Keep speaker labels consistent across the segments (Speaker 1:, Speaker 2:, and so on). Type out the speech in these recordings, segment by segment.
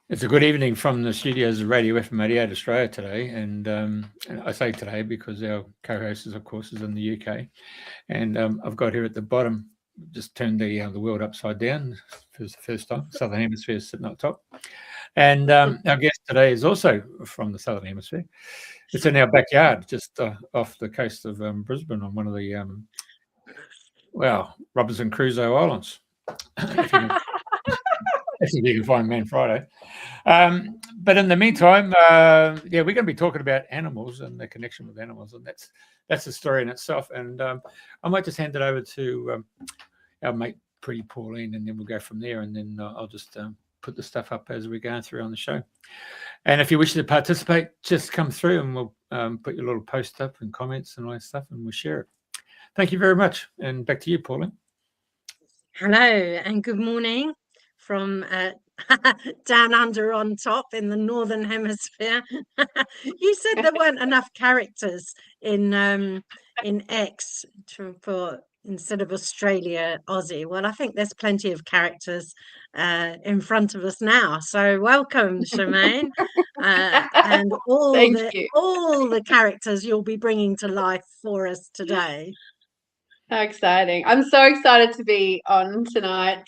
Speaker 1: It's a good evening from the studios of Radio FM 88 Australia today, and I say today because our co-host, of course, is in the UK, and I've got here at the bottom, just turned the world upside down for the first time. Southern Hemisphere is sitting up top, and our guest today is also from the Southern Hemisphere. It's in our backyard, just off the coast of Brisbane, on one of the Robinson Crusoe Islands. If you can find Man Friday. But in the meantime, we're going to be talking about animals and the connection with animals, and that's the story in itself. And I might just hand it over to our mate Priti, Pauline, and then we'll go from there. And then I'll just put the stuff up as we're going through on the show. And if you wish to participate, just come through, and we'll put your little post up and comments and all that stuff, and we'll share it. Thank you very much, and back to you, Pauline.
Speaker 2: Hello, and good morning from down under on top in the Northern Hemisphere. You said there weren't enough characters in X for instead of Australia, Aussie. Well, I think there's plenty of characters in front of us now. So welcome, Shemaine, and all the characters you'll be bringing to life for us today.
Speaker 3: How exciting. I'm so excited to be on tonight.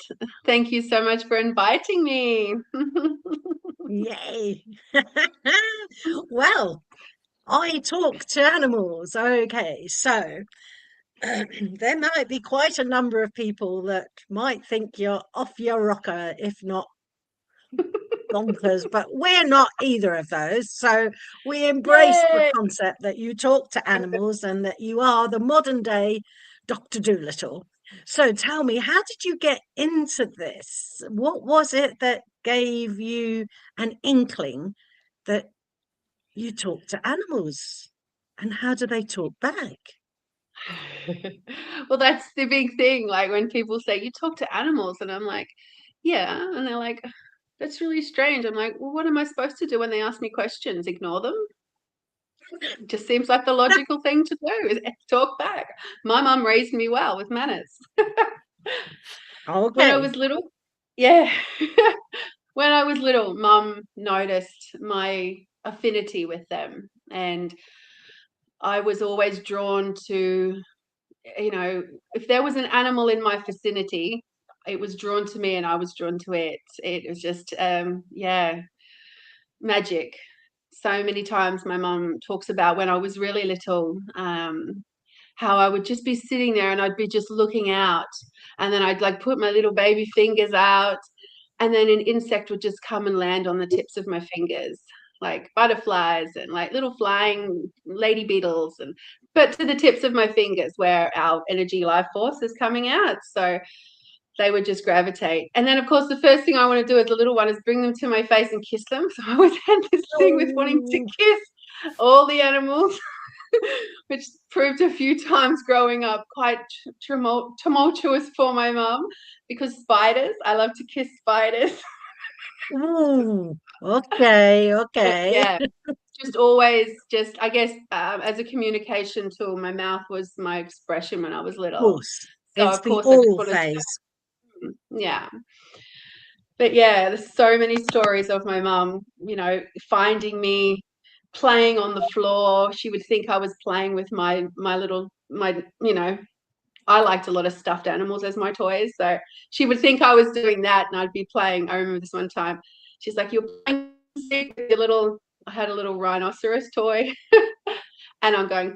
Speaker 3: Thank you so much for inviting me.
Speaker 2: Yay. Well, I talk to animals. Okay, so there might be quite a number of people that might think you're off your rocker, if not bonkers, but we're not either of those. So we embrace the concept that you talk to animals and that you are the modern day Dr. Dolittle. So tell me, how did you get into this? What was it that gave you an inkling that you talk to animals? And how do they talk back?
Speaker 3: Well, that's the big thing. Like when people say, you talk to animals, and I'm like, yeah. And they're like, that's really strange. I'm like, well, what am I supposed to do when they ask me questions? Ignore them? It just seems like the logical thing to do is talk back. My mum raised me well with manners. When I was little, when I was little, Mum noticed my affinity with them, and I was always drawn to, if there was an animal in my vicinity, it was drawn to me and I was drawn to it. It was just, magic. So many times my mum talks about when I was really little, how I would just be sitting there and I'd be just looking out, and then I'd like put my little baby fingers out, and then an insect would just come and land on the tips of my fingers, like butterflies and like little flying lady beetles, but to the tips of my fingers where our energy life force is coming out. So they would just gravitate. And then, of course, the first thing I want to do as a little one is bring them to my face and kiss them. So I always had this thing with wanting to kiss all the animals, which proved a few times growing up quite tumultuous for my mum, because spiders, I love to kiss spiders.
Speaker 2: Ooh, okay.
Speaker 3: Yeah, just always, I guess, as a communication tool, my mouth was my expression when I was little.
Speaker 2: Of course,
Speaker 3: so
Speaker 2: it's
Speaker 3: of course
Speaker 2: the all phase.
Speaker 3: Yeah. But yeah, there's so many stories of my mum, finding me playing on the floor. She would think I was playing with my I liked a lot of stuffed animals as my toys. So she would think I was doing that and I'd be playing. I remember this one time, she's like, you're playing with your little, I had a little rhinoceros toy. And I'm going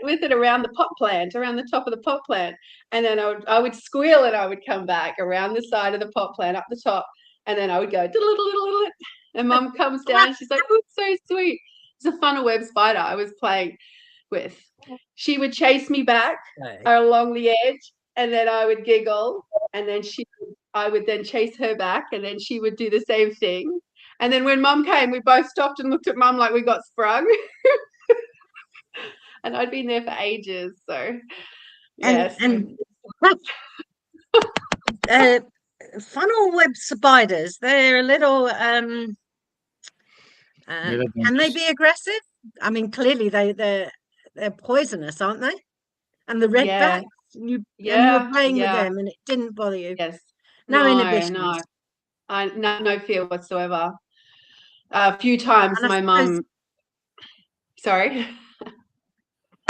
Speaker 3: with it around the pot plant, around the top of the pot plant. And then I would squeal and I would come back around the side of the pot plant up the top. And then I would go, and Mum comes down. She's like, oh, it's so sweet. It's a funnel web spider I was playing with. She would chase me back along the edge, and then I would giggle. And then I would then chase her back, and then she would do the same thing. And then when Mum came, we both stopped and looked at Mum like we got sprung. And I'd been there for ages, so yes.
Speaker 2: And funnel web spiders, they're a little can they be aggressive? I mean, clearly they're poisonous, aren't they? And the red bats, you were playing with them and it didn't bother you.
Speaker 3: Yes.
Speaker 2: No inhibitions.
Speaker 3: No fear whatsoever. A few times
Speaker 2: And
Speaker 3: my mum, sorry.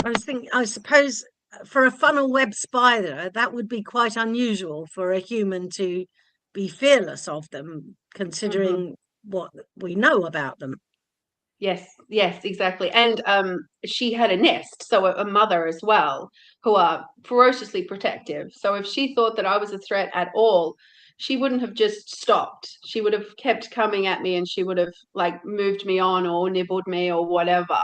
Speaker 2: I suppose for a funnel web spider, that would be quite unusual for a human to be fearless of them, considering what we know about them.
Speaker 3: Yes, exactly. And she had a nest, so a mother as well, who are ferociously protective. So if she thought that I was a threat at all, she wouldn't have just stopped. She would have kept coming at me, and she would have like moved me on or nibbled me or whatever.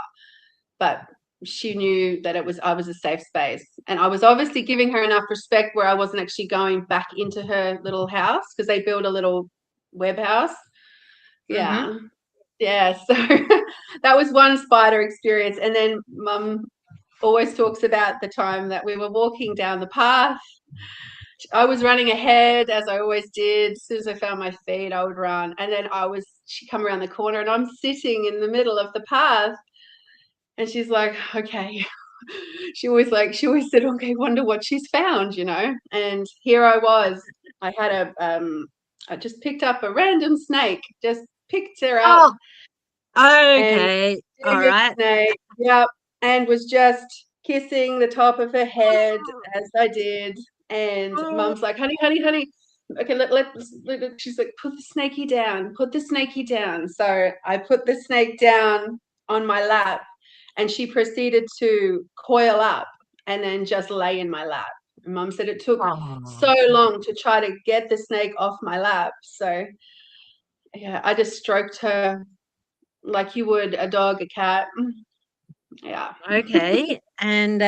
Speaker 3: But she knew that I was a safe space, and I was obviously giving her enough respect where I wasn't actually going back into her little house, because they built a little web house. Yeah. Yeah, so that was one spider experience. And then Mum always talks about the time that we were walking down the path. I was running ahead, as I always did. As soon as I found my feet, I would run. And then she'd come around the corner, and I'm sitting in the middle of the path. And she's like, okay. She always said, okay, wonder what she's found, you know. And here I was. I just picked up a random snake, just picked her up.
Speaker 2: Oh, okay. All right.
Speaker 3: Snake, yep, and was just kissing the top of her head as I did. And Mum's like, honey, okay, she's like, put the snakey down. So I put the snake down on my lap, and she proceeded to coil up and then just lay in my lap. And Mum said it took so long to try to get the snake off my lap. So yeah, I just stroked her like you would a dog, a cat. Yeah.
Speaker 2: Okay. And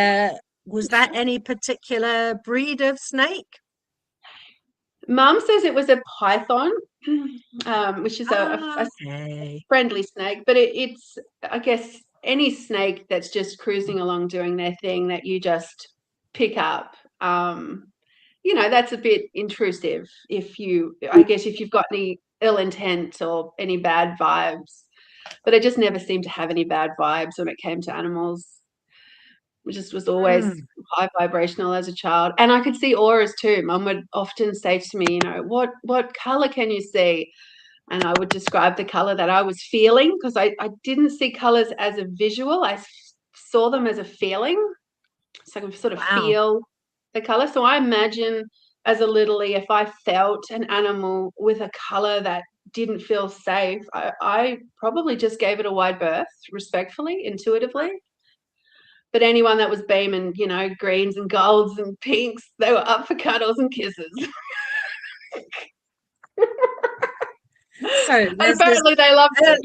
Speaker 2: was that any particular breed of snake?
Speaker 3: Mum says it was a python, which is a friendly snake, but it's, I guess, any snake that's just cruising along doing their thing that you just pick up. That's a bit intrusive if you've got any ill intent or any bad vibes. But I just never seemed to have any bad vibes when it came to animals. It just was always high vibrational as a child. And I could see auras too. Mum would often say to me, what color can you see? And I would describe the color that I was feeling, because I didn't see colors as a visual. I saw them as a feeling. So I could sort of feel the color. So I imagine as a littlie, if I felt an animal with a color that didn't feel safe, I probably just gave it a wide berth, respectfully, intuitively. But anyone that was beaming, greens and golds and pinks, they were up for cuddles and kisses.
Speaker 2: So
Speaker 3: apparently they loved it.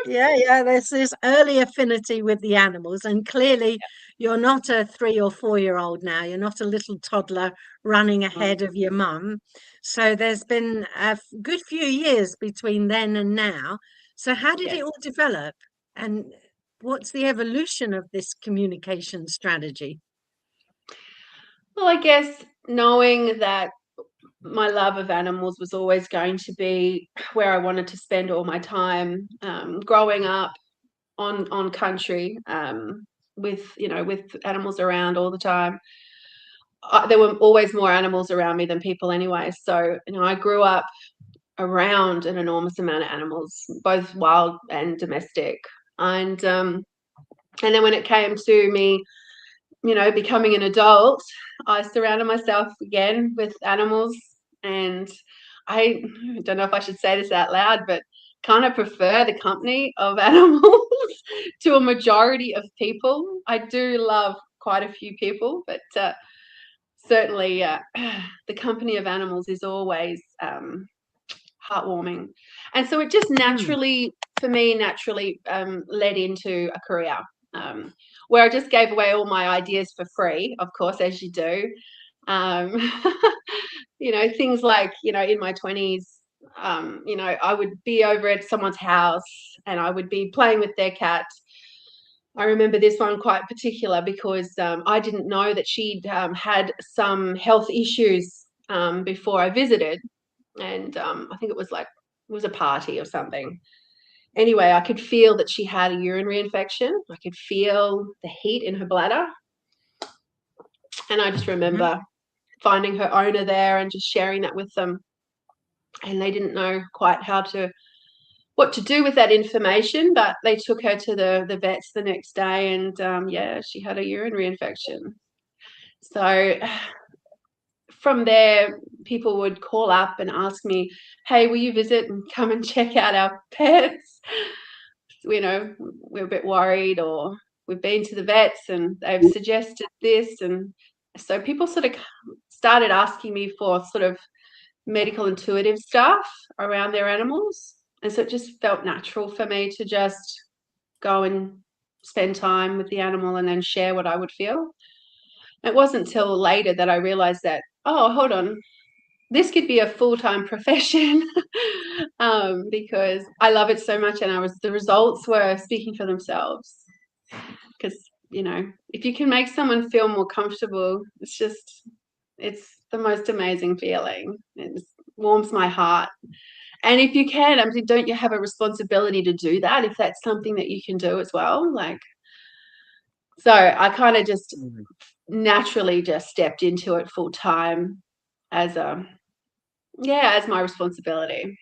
Speaker 2: Yeah, there's this early affinity with the animals, and clearly you're not a 3 or 4-year-old now. You're not a little toddler running ahead of your mum. So there's been a good few years between then and now. So how did it all develop, and what's the evolution of this communication strategy?
Speaker 3: Well, I guess knowing that my love of animals was always going to be where I wanted to spend all my time, growing up on country, with animals around all the time. There were always more animals around me than people anyway. So, I grew up around an enormous amount of animals, both wild and domestic. And then when it came to me, becoming an adult, I surrounded myself again with animals. And I don't know if I should say this out loud, but kind of prefer the company of animals to a majority of people. I do love quite a few people, but certainly the company of animals is always heartwarming. And so it just naturally led into a career, where I just gave away all my ideas for free, of course, as you do. Things like, in my 20s, I would be over at someone's house and I would be playing with their cat. I remember this one quite particular because I didn't know that she'd had some health issues before I visited. And I think it was a party or something. Anyway, I could feel that she had a urinary infection. I could feel the heat in her bladder. And I just remember finding her owner there and just sharing that with them. and they didn't know quite what to do with that information, but they took her to the vets the next day, and yeah, she had a urinary infection. So from there, people would call up and ask me, hey, will you visit and come and check out our pets? You know, we're a bit worried, or we've been to the vets and they've suggested this. And so people sort of started asking me for sort of medical intuitive stuff around their animals. And so it just felt natural for me to just go and spend time with the animal and then share what I would feel. It wasn't until later that I realized that, oh, hold on, this could be a full-time profession, because I love it so much, and the results were speaking for themselves. Because, you know, if you can make someone feel more comfortable, it's the most amazing feeling. It warms my heart. And if you can, I mean, don't you have a responsibility to do that if that's something that you can do as well? Like, so I kind of just naturally just stepped into it full time as my responsibility,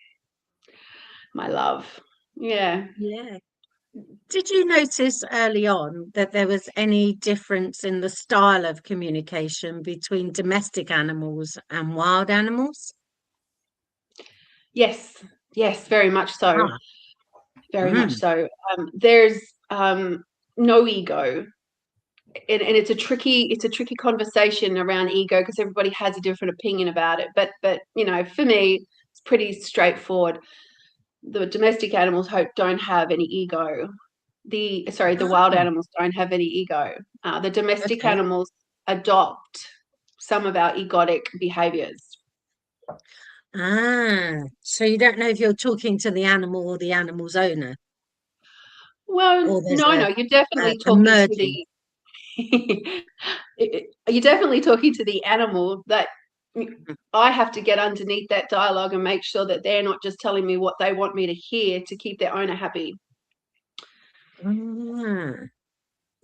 Speaker 3: my love. Yeah.
Speaker 2: Did you notice early on that there was any difference in the style of communication between domestic animals and wild animals?
Speaker 3: Yes, very much so.
Speaker 2: Ah.
Speaker 3: Very much so. There's no ego. And it's a tricky conversation around ego, because everybody has a different opinion about it. But you know, for me, it's pretty straightforward. The domestic animals don't have any ego. The wild animals don't have any ego. The domestic animals adopt some of our egotic behaviors.
Speaker 2: So you don't know if you're talking to the animal or the animal's owner?
Speaker 3: Well, no, you're definitely talking to the you're definitely talking to the animal. That I have to get underneath that dialogue and make sure that they're not just telling me what they want me to hear to keep their owner happy.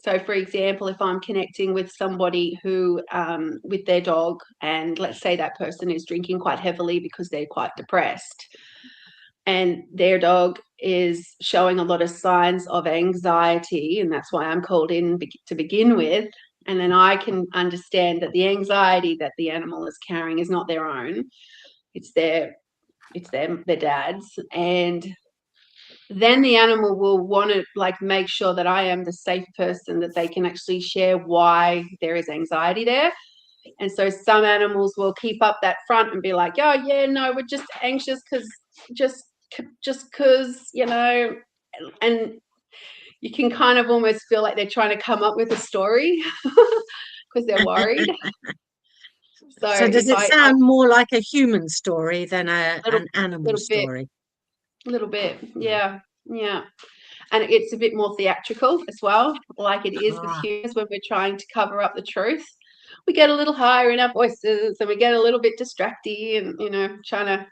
Speaker 3: So, for example, if I'm connecting with somebody who, with their dog, and let's say that person is drinking quite heavily because they're quite depressed, and their dog is showing a lot of signs of anxiety, and that's why I'm called in to begin with. And then I can understand that the anxiety that the animal is carrying is not their own. It's their dad's. And then the animal will want to like make sure that I am the safe person that they can actually share why there is anxiety there. And so some animals will keep up that front and be like, oh yeah, no, we're just anxious because just because, you know, and you can kind of almost feel like they're trying to come up with a story because they're worried.
Speaker 2: So does it sound more like a human story than an animal story?
Speaker 3: A little bit, yeah. And it's a bit more theatrical as well, like it is with humans when we're trying to cover up the truth. We get a little higher in our voices and we get a little bit distracty and, you know, trying to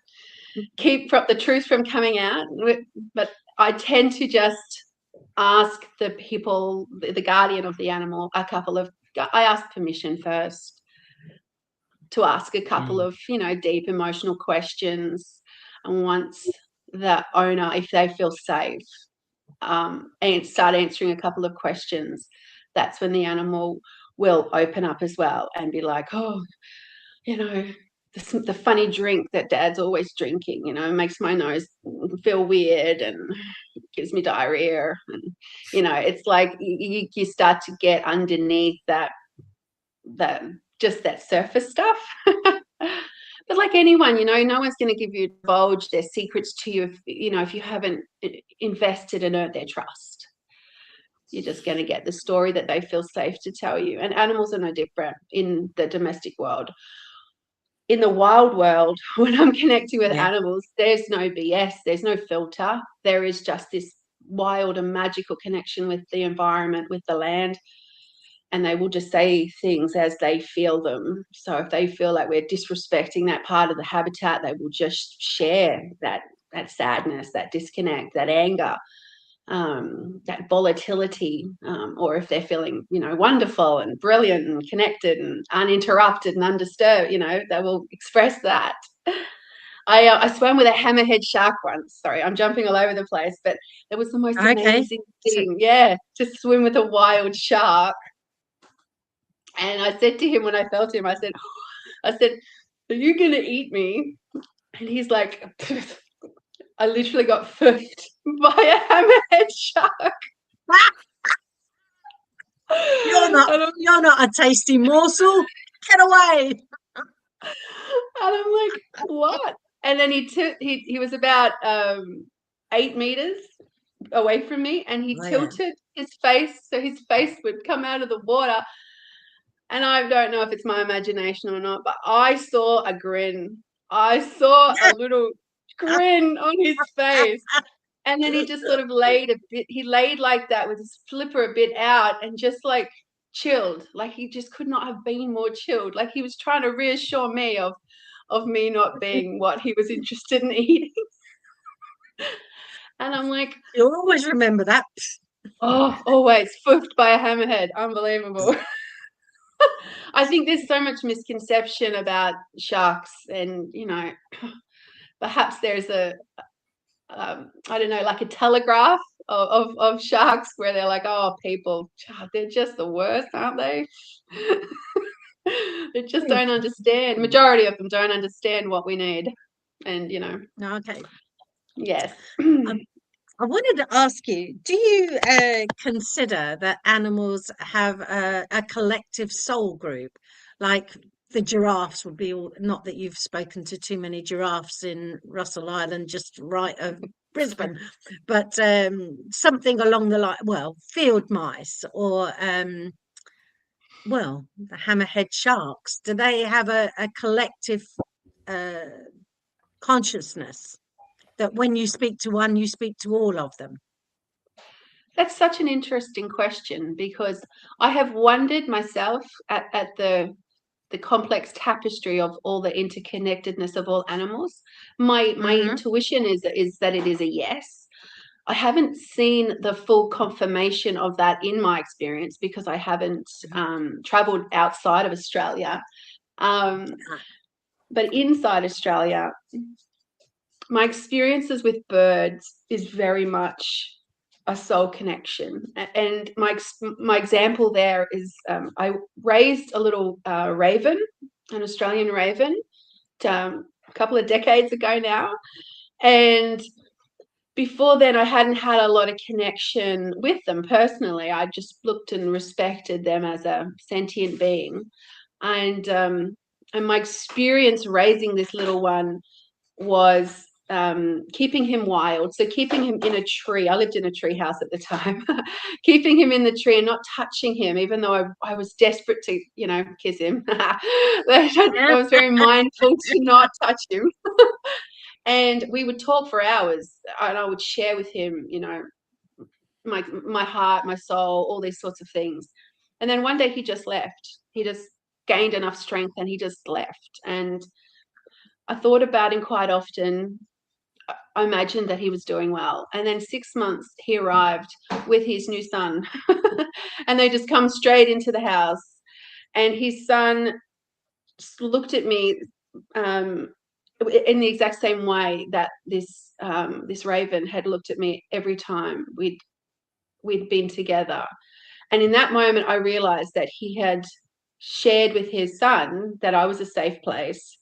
Speaker 3: keep the truth from coming out. But I tend to just ask the people, the guardian of the animal, I ask permission first to ask a couple of, you know, deep emotional questions. And once the owner, if they feel safe, and start answering a couple of questions, that's when the animal will open up as well and be like, oh, you know, the funny drink that dad's always drinking, you know, makes my nose feel weird and gives me diarrhea. And, you know, it's like you start to get underneath that just that surface stuff. But like anyone, you know, no one's going to divulge their secrets to you if you haven't invested and earned their trust. You're just going to get the story that they feel safe to tell you. And animals are no different in the domestic world. In the wild world, when I'm connecting with animals, there's no BS, there's no filter. There is just this wild and magical connection with the environment, with the land. And they will just say things as they feel them. So if they feel like we're disrespecting that part of the habitat, they will just share that sadness, that disconnect, that anger, that volatility. Or if they're feeling, you know, wonderful and brilliant and connected and uninterrupted and undisturbed, you know, they will express that. I swam with a hammerhead shark once. Sorry, I'm jumping all over the place, but it was the most amazing thing. Yeah, to swim with a wild shark. And I said to him when I felt him, I said, "Are you gonna eat me?" And he's like, I literally got foofed by a hammerhead shark.
Speaker 2: You're not a tasty morsel. Get away.
Speaker 3: And I'm like, what? And then he was about 8 meters away from me, and he tilted his face so his face would come out of the water. And I don't know if it's my imagination or not, but I saw a grin. I saw a little grin on his face. And then he just sort of laid a bit, he laid like that with his flipper a bit out and just like chilled. Like he just could not have been more chilled. Like he was trying to reassure me of me not being what he was interested in eating. And I'm like,
Speaker 2: you'll always remember that.
Speaker 3: oh, always foofed by a hammerhead. Unbelievable. I think there's so much misconception about sharks, and perhaps there's I don't know, like a telegraph of sharks where they're like, oh, people, they're just the worst, aren't they? They just don't understand. Majority of them don't understand what we need, and
Speaker 2: Okay.
Speaker 3: yes.
Speaker 2: I wanted to ask you, do you consider that animals have a collective soul group? Like the giraffes would be all, not that you've spoken to too many giraffes in Russell Island, just right of Brisbane, but something along the line, well, field mice or, well, the hammerhead sharks. Do they have a collective consciousness that when you speak to one, you speak to all of them?
Speaker 3: That's such an interesting question, because I have wondered myself at the complex tapestry of all the interconnectedness of all animals. My intuition is that it is a yes. I haven't seen the full confirmation of that in my experience, because I haven't traveled outside of Australia. But inside Australia, my experiences with birds is very much a soul connection. And my example there is I raised a little raven, an Australian raven, a couple of decades ago now. And before then, I hadn't had a lot of connection with them personally. I just looked and respected them as a sentient being. And my experience raising this little one was keeping him wild. So keeping him in a tree. I lived in a tree house at the time. Keeping him in the tree and not touching him, even though I was desperate to, kiss him. I was very mindful to not touch him. And we would talk for hours, and I would share with him, my heart, my soul, all these sorts of things. And then one day he just left. He just gained enough strength and he just left. And I thought about him quite often. I imagined that he was doing well. And then 6 months he arrived with his new son. And they just come straight into the house. And his son just looked at me in the exact same way that this raven had looked at me every time we'd been together. And in that moment, I realized that he had shared with his son that I was a safe place.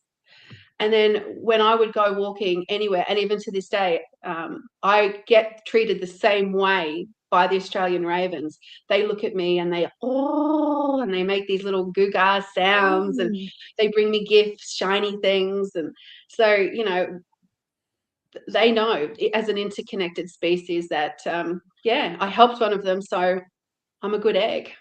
Speaker 3: And then when I would go walking anywhere, and even to this day, I get treated the same way by the Australian ravens. They look at me and and they make these little goo-gah sounds, and they bring me gifts, shiny things. And so, they know as an interconnected species that, I helped one of them, so I'm a good egg.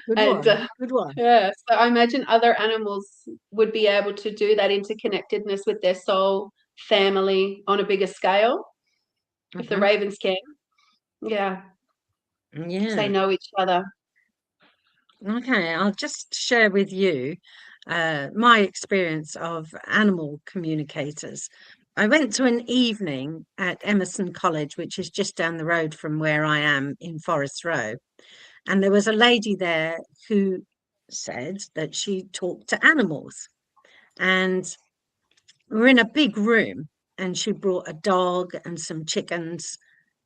Speaker 2: Good one.
Speaker 3: Yeah, so I imagine other animals would be able to do that interconnectedness with their soul family on a bigger scale, if the ravens can. Yeah. They know each other.
Speaker 2: Okay, I'll just share with you my experience of animal communicators. I went to an evening at Emerson College, which is just down the road from where I am in Forest Row. And there was a lady there who said that she talked to animals. And we're in a big room, and she brought a dog and some chickens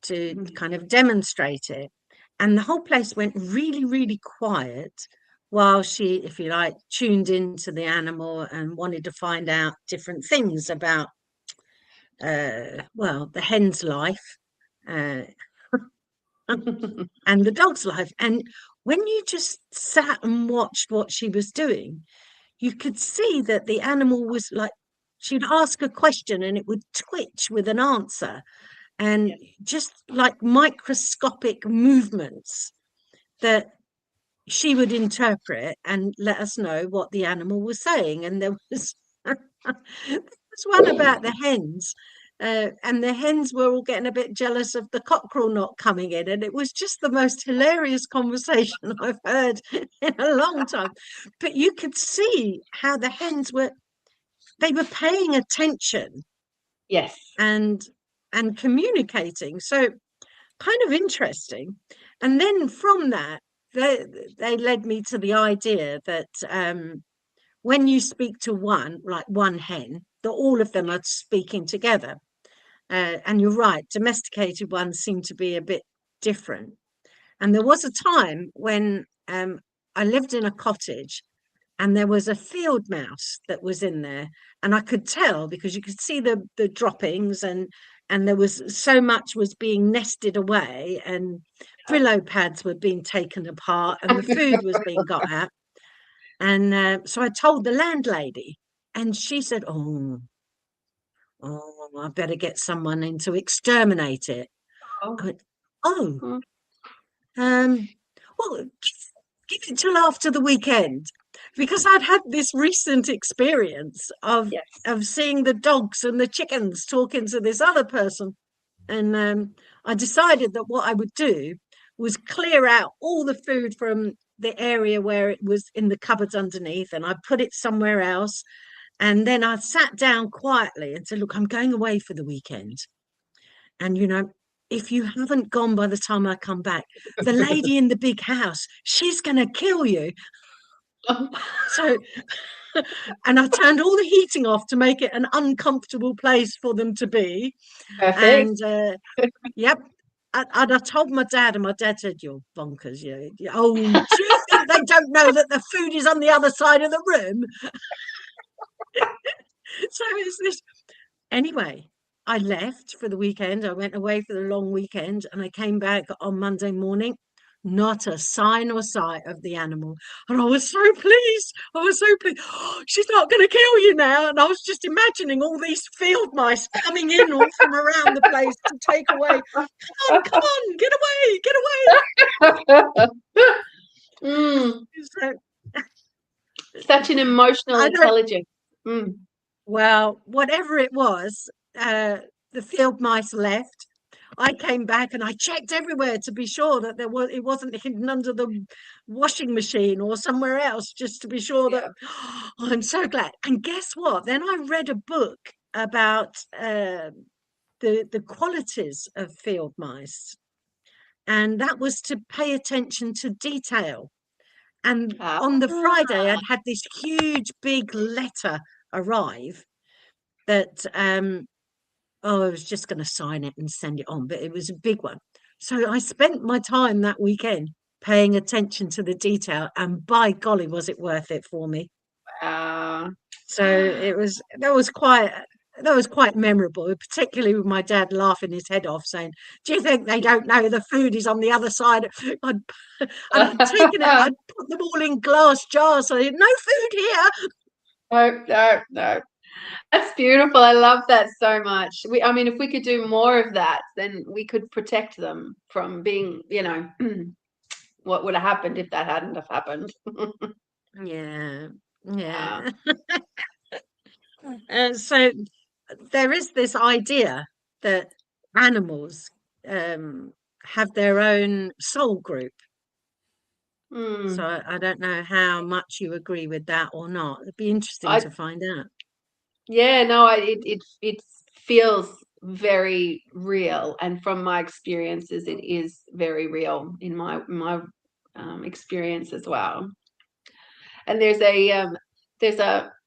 Speaker 2: to kind of demonstrate it. And the whole place went really, really quiet while she, if you like, tuned into the animal and wanted to find out different things about, well, the hen's life and the dog's life. And when you just sat and watched what she was doing, you could see that the animal was like, she'd ask a question and it would twitch with an answer, and just like microscopic movements that she would interpret and let us know what the animal was saying. And there was there was one about the hens, and the hens were all getting a bit jealous of the cockerel not coming in, and it was just the most hilarious conversation I've heard in a long time. But you could see how the hens were, they were paying attention
Speaker 3: Yes.
Speaker 2: and communicating. So kind of interesting. And then from that, they led me to the idea that when you speak to one, like one hen, that all of them are speaking together. And you're right, domesticated ones seem to be a bit different. And there was a time when I lived in a cottage, and there was a field mouse that was in there, and I could tell because you could see the droppings, and there was so much was being nested away, and Brillo pads were being taken apart, and the food was being got at. And so I told the landlady, and she said, "Oh, I better get someone in to exterminate it."
Speaker 3: Oh.
Speaker 2: I went, "Oh,
Speaker 3: Mm.
Speaker 2: well, give it till after the weekend," because I'd had this recent experience of seeing the dogs and the chickens talking to this other person. And I decided that what I would do was clear out all the food from the area where it was in the cupboards underneath, and I put it somewhere else. And then I sat down quietly and said, "Look, I'm going away for the weekend. And, if you haven't gone by the time I come back, the lady in the big house, she's going to kill you." So, and I turned all the heating off to make it an uncomfortable place for them to be.
Speaker 3: Perfect.
Speaker 2: And yep. And I told my dad, and my dad said, "You're bonkers. Oh, do you think they don't know that the food is on the other side of the room?" So it's this. Anyway, I left for the weekend. I went away for the long weekend, and I came back on Monday morning. Not a sign or sight of the animal. And I was so pleased. I was so pleased. "Oh, she's not going to kill you now." And I was just imagining all these field mice coming in all from around the place to take away. Come on, get away. So,
Speaker 3: such an emotional intelligence.
Speaker 2: Well, whatever it was, the field mice left. I came back and I checked everywhere to be sure that it wasn't hidden under the washing machine or somewhere else, just to be sure that. Oh, I'm so glad. And guess what? Then I read a book about the qualities of field mice, and that was to pay attention to detail. And on the Friday, I'd had this huge big letter arrive that I was just going to sign it and send it on, but it was a big one. So I spent my time that weekend paying attention to the detail, and by golly, was it worth it for me. So that was quite memorable, particularly with my dad laughing his head off, saying, "Do you think they don't know the food is on the other side?" I'd taken it, I'd put them all in glass jars, so no food here.
Speaker 3: No. That's beautiful. I love that so much. I mean, if we could do more of that, then we could protect them from being, what would have happened if that hadn't have happened.
Speaker 2: Yeah. So there is this idea that animals have their own soul group. So I don't know how much you agree with that or not. It'd be interesting to find out.
Speaker 3: Yeah, no, it feels very real, and from my experiences, it is very real in my experience as well. And there's an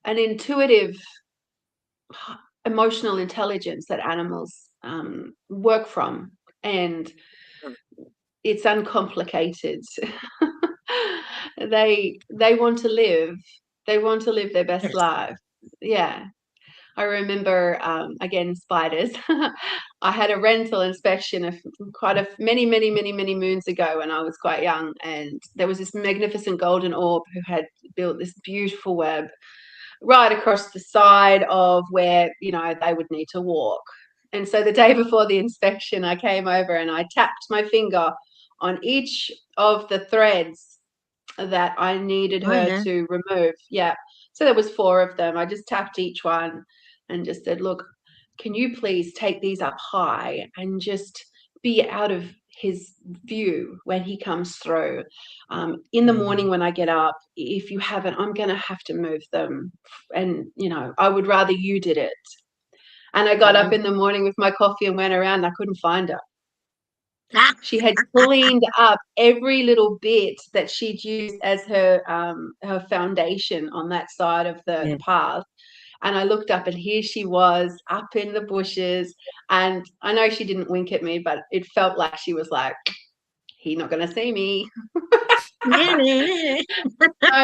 Speaker 3: intuitive emotional intelligence that animals work from, and it's uncomplicated. They want to live. They want to live their best
Speaker 2: Yes.
Speaker 3: life. Yeah. I remember, again, spiders. I had a rental inspection of many moons ago when I was quite young, and there was this magnificent golden orb who had built this beautiful web right across the side of where, you know, they would need to walk. And so the day before the inspection, I came over and I tapped my finger on each of the threads that I needed
Speaker 2: Oh,
Speaker 3: her
Speaker 2: yeah.
Speaker 3: to remove. Yeah. So there was 4 of them. I just tapped each one and just said, look, can you please take these up high and just be out of his view when he comes through. In the morning when I get up, if you haven't, I'm going to have to move them. And, you know, I would rather you did it. And I got up in the morning with my coffee and went around and I couldn't find her. She had cleaned up every little bit that she'd used as her foundation on that side of the path. And I looked up and here she was up in the bushes. And I know she didn't wink at me, but it felt like she was like, he's not going to see me. I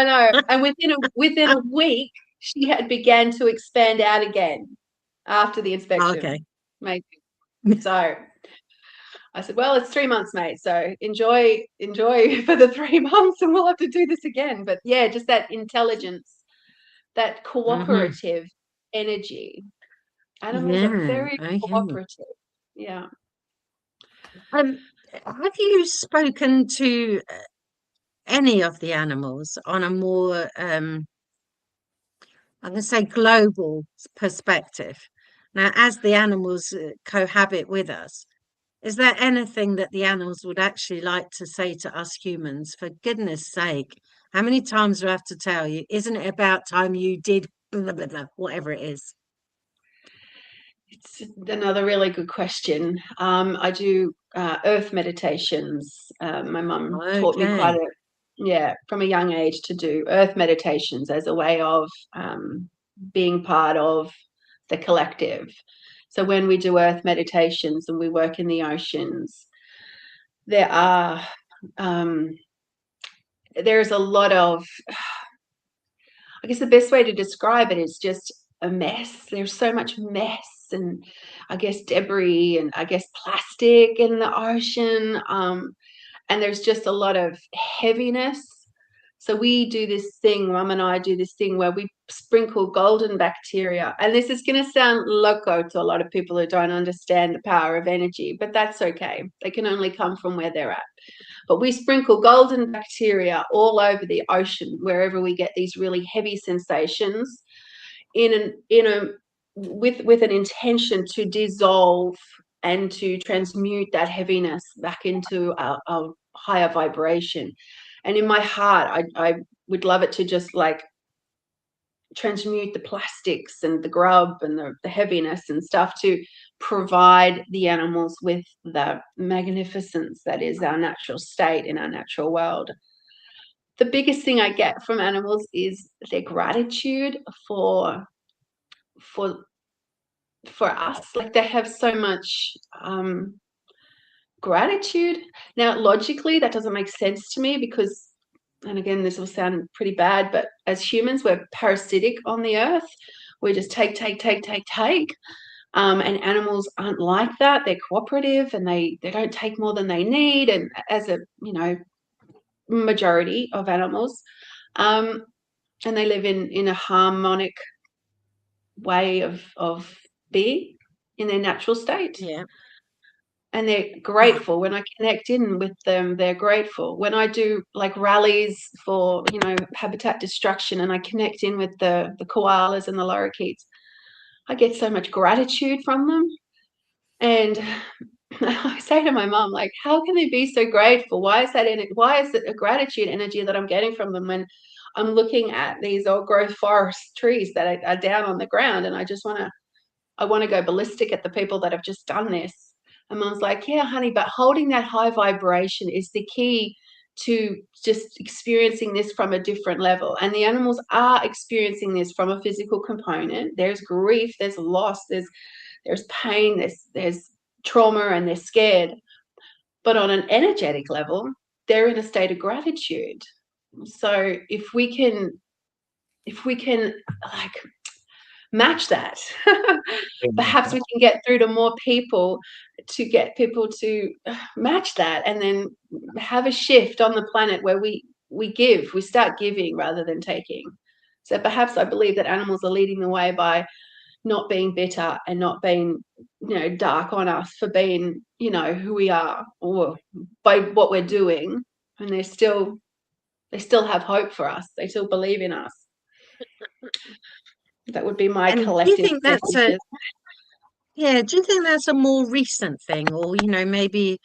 Speaker 3: know. And within a week, she had began to expand out again after the inspection.
Speaker 2: Okay.
Speaker 3: Maybe. So I said, well, it's 3 months, mate. So enjoy for the 3 months and we'll have to do this again. But yeah, just that intelligence, that cooperative energy. Animals are very cooperative. Yeah.
Speaker 2: Have you spoken to any of the animals on a more, I'm going to say, global perspective? Now, as the animals cohabit with us, is there anything that the animals would actually like to say to us humans? For goodness sake, how many times do I have to tell you? Isn't it about time you did blah, blah, blah, whatever it is?
Speaker 3: It's another really good question. I do earth meditations. My mum taught me from a young age to do earth meditations as a way of being part of the collective. So when we do earth meditations and we work in the oceans, there's a lot of, I guess the best way to describe it is just a mess. There's so much mess and I guess debris and I guess plastic in the ocean. And there's just a lot of heaviness. So we do this thing, Mum and I do this thing where we sprinkle golden bacteria. And this is going to sound loco to a lot of people who don't understand the power of energy, but that's okay. They can only come from where they're at. But we sprinkle golden bacteria all over the ocean, wherever we get these really heavy sensations, with an intention to dissolve and to transmute that heaviness back into a higher vibration. And in my heart, I would love it to just like transmute the plastics and the grub and the heaviness and stuff to provide the animals with the magnificence that is our natural state in our natural world. The biggest thing I get from animals is their gratitude for us. Like they have so much gratitude. Now, logically, that doesn't make sense to me because, and again, this will sound pretty bad, but as humans, we're parasitic on the earth. We just take. And animals aren't like that. They're cooperative and they don't take more than they need. And as a, majority of animals, and they live in a harmonic way of being in their natural state.
Speaker 2: Yeah.
Speaker 3: And they're grateful. When I connect in with them, they're grateful. When I do like rallies for, habitat destruction and I connect in with the koalas and the lorikeets, I get so much gratitude from them. And I say to my mom, like, how can they be so grateful? Why is it a gratitude energy that I'm getting from them when I'm looking at these old growth forest trees that are down on the ground and I want to go ballistic at the people that have just done this. And Mom's like, yeah, honey, but holding that high vibration is the key to just experiencing this from a different level. And the animals are experiencing this from a physical component. There's grief, there's loss, there's pain, there's trauma, and they're scared. But on an energetic level, they're in a state of gratitude. So if we can like match that, perhaps we can get through to more people, to get people to match that, and then have a shift on the planet where we start giving rather than taking. So perhaps I believe that animals are leading the way by not being bitter and not being, dark on us for being, who we are, or by what we're doing. And they still have hope for us. They still believe in us. That would be my collective.
Speaker 2: Do you think that's do you think that's a more recent thing, or maybe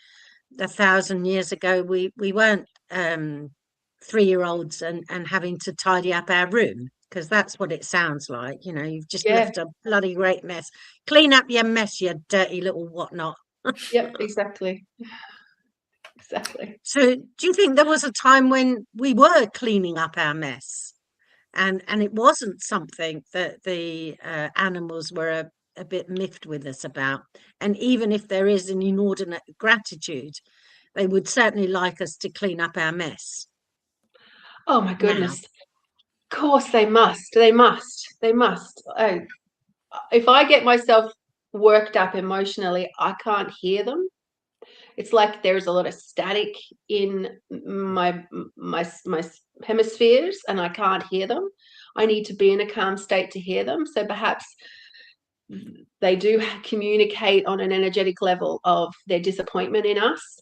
Speaker 2: 1,000 years ago we weren't 3-year-olds and having to tidy up our room? Because that's what it sounds like. You've just left a bloody great mess. Clean up your mess, you dirty little whatnot.
Speaker 3: Yep, exactly.
Speaker 2: So do you think there was a time when we were cleaning up our mess, and it wasn't something that the animals were a bit miffed with us about? And even if there is an inordinate gratitude, they would certainly like us to clean up our mess.
Speaker 3: Oh my goodness. Now. Of course they must. They must. If I get myself worked up emotionally, I can't hear them. It's like there's a lot of static in my hemispheres, and I can't hear them. I need to be in a calm state to hear them. So perhaps they do communicate on an energetic level of their disappointment in us,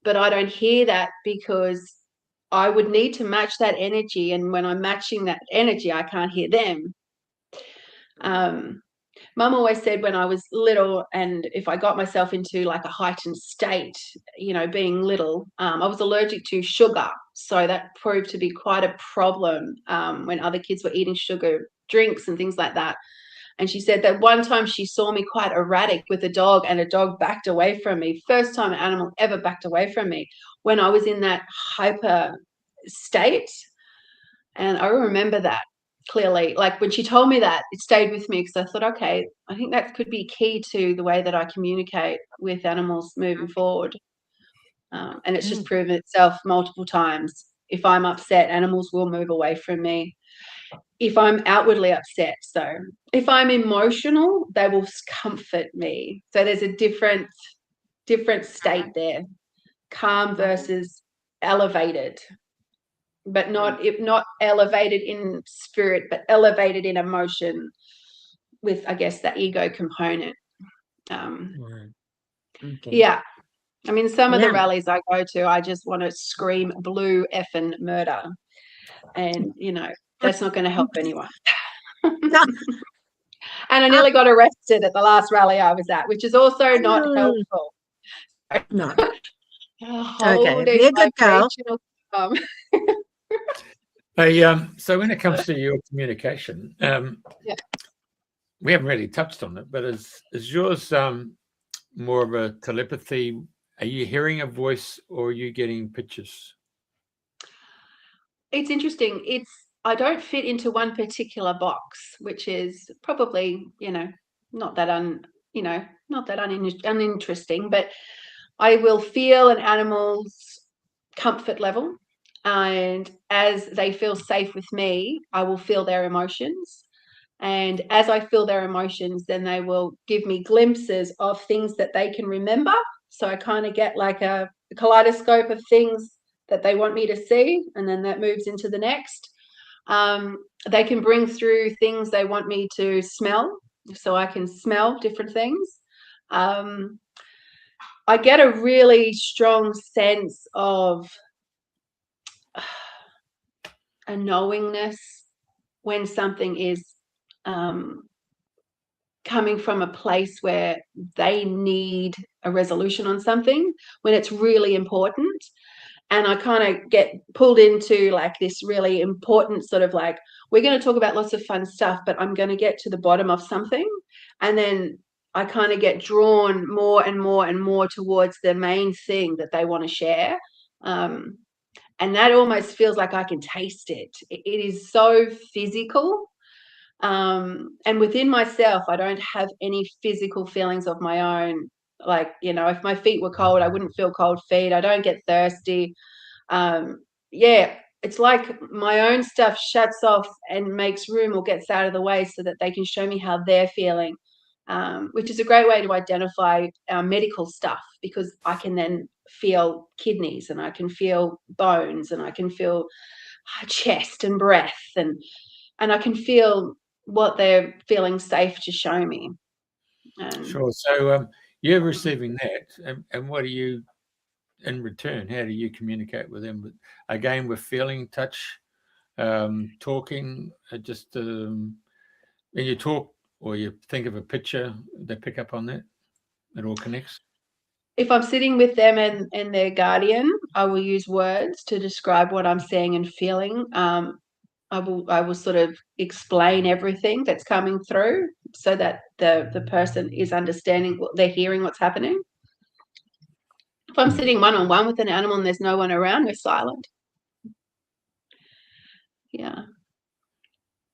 Speaker 3: but I don't hear that because I would need to match that energy. And when I'm matching that energy, I can't hear them. Mum always said when I was little, and if I got myself into like a heightened state, being little, I was allergic to sugar. So that proved to be quite a problem when other kids were eating sugar drinks and things like that. And she said that one time she saw me quite erratic with a dog, and a dog backed away from me. First time an animal ever backed away from me, when I was in that hyper state. And I remember that clearly. Like when she told me that, it stayed with me, because I thought, okay, I think that could be key to the way that I communicate with animals moving forward. And it's just proven itself multiple times. If I'm upset, animals will move away from me. If I'm outwardly upset, so if I'm emotional, they will comfort me. So there's a different state there. Calm versus elevated, but not elevated in spirit, but elevated in emotion, with, I guess, the ego component. Yeah. I mean, some of the rallies I go to, I just want to scream blue effing murder. And, that's not going to help anyone. And I nearly got arrested at the last rally I was at, which is also not helpful.
Speaker 2: No. Okay, be a good girl.
Speaker 1: So when it comes to your communication, we haven't really touched on it, but is yours more of a telepathy? Are you hearing a voice, or are you getting pictures?
Speaker 3: It's interesting. I don't fit into one particular box, which is probably, not that uninteresting, but I will feel an animal's comfort level, and as they feel safe with me, I will feel their emotions. And as I feel their emotions, then they will give me glimpses of things that they can remember. So I kind of get like a kaleidoscope of things that they want me to see, and then that moves into the next. They can bring through things they want me to smell, so I can smell different things. I get a really strong sense of a knowingness when something is coming from a place where they need a resolution on something, when it's really important. And I kind of get pulled into like this really important sort of like, we're going to talk about lots of fun stuff, but I'm going to get to the bottom of something. And then I kind of get drawn more and more and more towards the main thing that they want to share. And and that almost feels like I can taste it. It is so physical. And within myself, I don't have any physical feelings of my own. Like, you know, if my feet were cold, I wouldn't feel cold feet. I don't get thirsty. Yeah, it's like my own stuff shuts off and makes room or gets out of the way so that they can show me how they're feeling, which is a great way to identify medical stuff, because I can then feel kidneys and I can feel bones and I can feel chest and breath, and I can feel what they're feeling safe to show me.
Speaker 1: Sure. So you're receiving that, and what are you in return? How do you communicate with them? Again, with feeling, touch, talking. Just when you talk or you think of a picture, they pick up on that. It all connects.
Speaker 3: If I'm sitting with them and their guardian, I will use words to describe what I'm seeing and feeling. I will sort of explain everything that's coming through so that the person is understanding what they're hearing, what's happening. If I'm sitting one-on-one with an animal and there's no one around, we're silent. Yeah.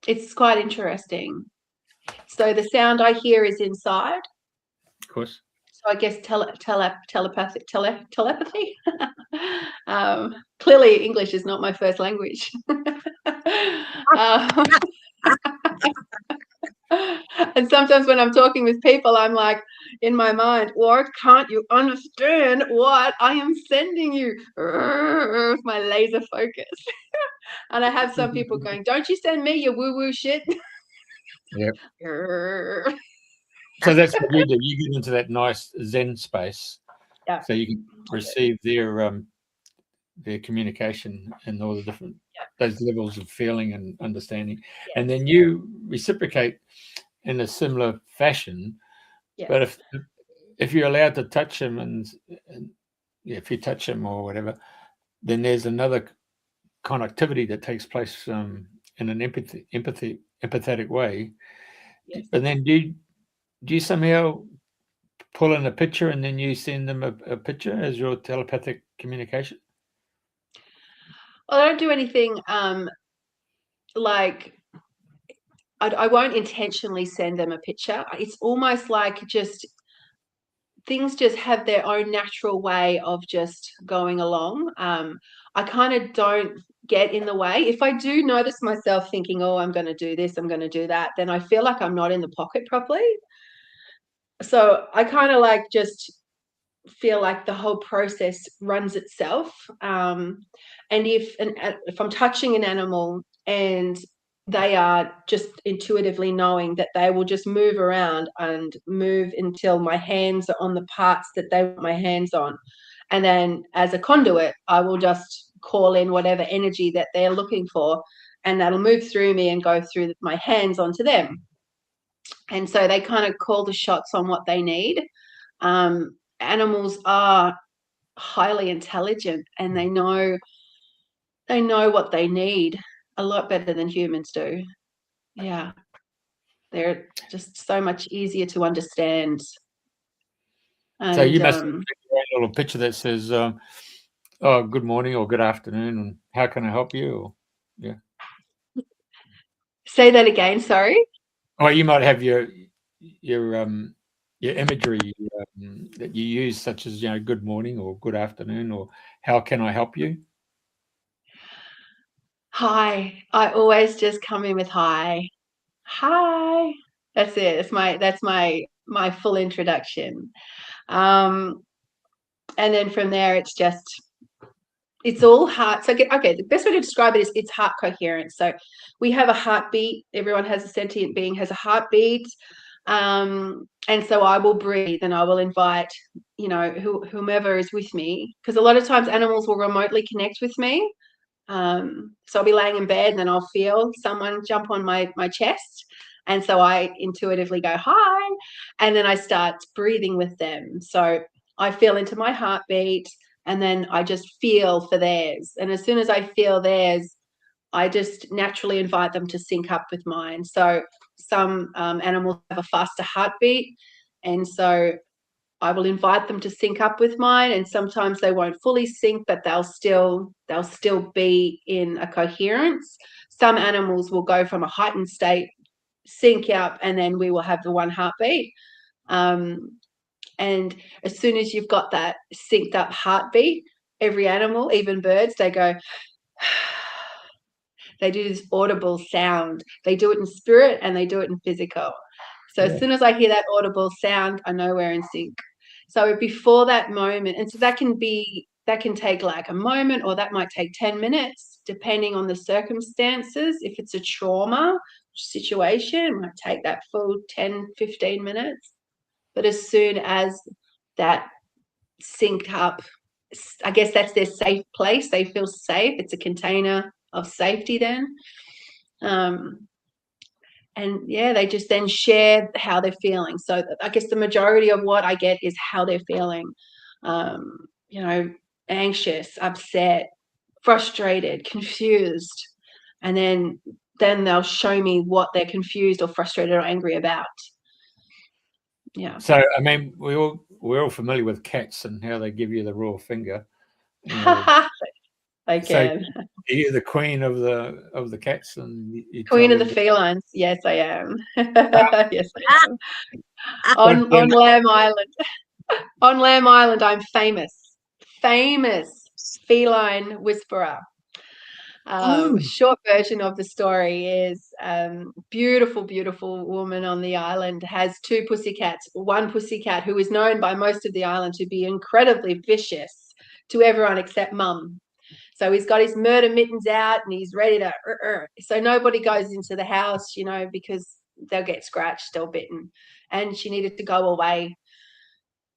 Speaker 3: It's quite interesting. So the sound I hear is inside.
Speaker 1: Of course.
Speaker 3: So I guess telepathy. Clearly, English is not my first language. And sometimes when I'm talking with people, I'm like, in my mind, what can't you understand what I am sending you? With my laser focus. And I have some people going, don't you send me your woo-woo shit?
Speaker 1: Yeah. So that's what you do. You get into that nice Zen space,
Speaker 3: yeah.
Speaker 1: So you can receive their communication and all the different those levels of feeling and understanding, and then you reciprocate in a similar fashion. But if you're allowed to touch them and if you touch them or whatever, then there's another connectivity that takes place in an empathetic way. And then do you somehow pull in a picture and then you send them a picture as your telepathic communication?
Speaker 3: Well, I don't do anything like I won't intentionally send them a picture. It's almost like just things just have their own natural way of just going along. I kind of don't get in the way. If I do notice myself thinking, oh, I'm going to do this, I'm going to do that, then I feel like I'm not in the pocket properly. So I kind of like just feel like the whole process runs itself. And if I'm touching an animal and they are just intuitively knowing that they will just move around and move until my hands are on the parts that they want my hands on. And then as a conduit, I will just call in whatever energy that they're looking for, and that'll move through me and go through my hands onto them. And so they kind of call the shots on what they need. Animals are highly intelligent and they know what they need a lot better than humans do. Yeah. They're just so much easier to understand. And,
Speaker 1: so you must have a little picture that says, oh, good morning or good afternoon, and how can I help you? Or, yeah.
Speaker 3: Say that again, sorry.
Speaker 1: Or you might have your imagery that you use, such as, good morning or good afternoon or how can I help you?
Speaker 3: Hi. I always just come in with hi. Hi. That's it. That's my full introduction. And then from there, it's all heart. So, okay, the best way to describe it is it's heart coherence. So we have a heartbeat. Everyone has a sentient being, has a heartbeat. And so I will breathe and I will invite, whomever is with me, because a lot of times animals will remotely connect with me. So I'll be laying in bed and then I'll feel someone jump on my chest. And so I intuitively go, hi, and then I start breathing with them. So I feel into my heartbeat and then I just feel for theirs. And as soon as I feel theirs, I just naturally invite them to sync up with mine. So some animals have a faster heartbeat. And so I will invite them to sync up with mine, and sometimes they won't fully sync, but they'll still be in a coherence. Some animals will go from a heightened state, sync up, and then we will have the one heartbeat. And as soon as you've got that synced up heartbeat, every animal, even birds, they go, they do this audible sound. They do it in spirit and they do it in physical. So as soon as I hear that audible sound, I know we're in sync. So before that moment, and so that can take like a moment, or that might take 10 minutes, depending on the circumstances. If it's a trauma situation, it might take that full 10, 15 minutes. But as soon as that synced up, I guess that's their safe place. They feel safe. It's a container of safety then. And yeah, they just then share how they're feeling. So I guess the majority of what I get is how they're feeling, you know, anxious, upset, frustrated, confused. And then they'll show me what they're confused or frustrated or angry about. Yeah.
Speaker 1: So, I mean, we're all familiar with cats and how they give you the raw finger. You know.
Speaker 3: They can.
Speaker 1: So you're the queen of the cats, and you
Speaker 3: Queen of the felines. Yes, I am. Yes, I am. On Lamb Island. On Lamb Island, I'm famous feline whisperer. Short version of the story is beautiful woman on the island has two pussycats. One pussycat who is known by most of the island to be incredibly vicious to everyone except Mum. So he's got his murder mittens out and he's ready to so nobody goes into the house, you know, because they'll get scratched or bitten. And she needed to go away.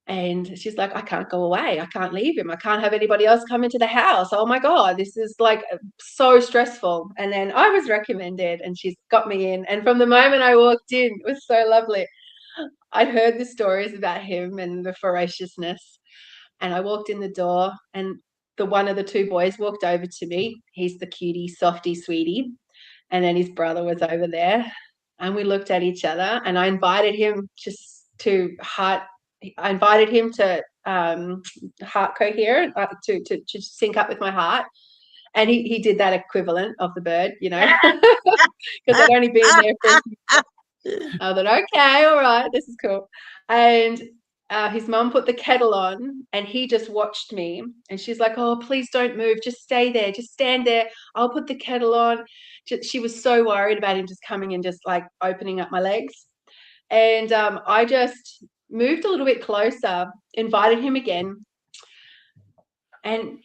Speaker 3: And she's like, I can't go away. I can't leave him. I can't have anybody else come into the house. Oh my God, this is like so stressful. And then I was recommended and she's got me in. And from the moment I walked in, it was so lovely. I'd heard the stories about him and the ferociousness. And I walked in the door and one of the two boys walked over to me. He's the cutie, softy, sweetie. And then his brother was over there. And we looked at each other and I invited him to heart coherent, to sync up with my heart. And he did that equivalent of the bird, you know, because I'd only been there for I thought, okay, all right, this is cool. And his mum put the kettle on and he just watched me, and she's like, oh, please don't move, just stay there, just stand there, I'll put the kettle on. She was so worried about him just coming and just like opening up my legs. And I just moved a little bit closer, invited him again, and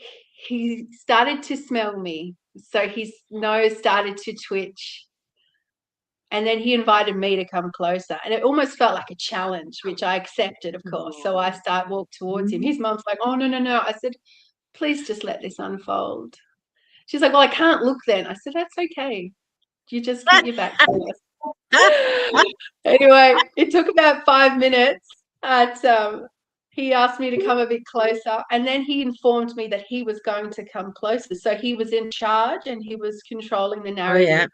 Speaker 3: he started to smell me. So his nose started to twitch. And then he invited me to come closer. And it almost felt like a challenge, which I accepted, of course. So I walked towards him. His mum's like, oh, no. I said, please just let this unfold. She's like, well, I can't look then. I said, that's okay. You just keep your back to us. Anyway, it took about 5 minutes. He asked me to come a bit closer. And then he informed me that he was going to come closer. So he was in charge and he was controlling the narrative. Oh, yeah.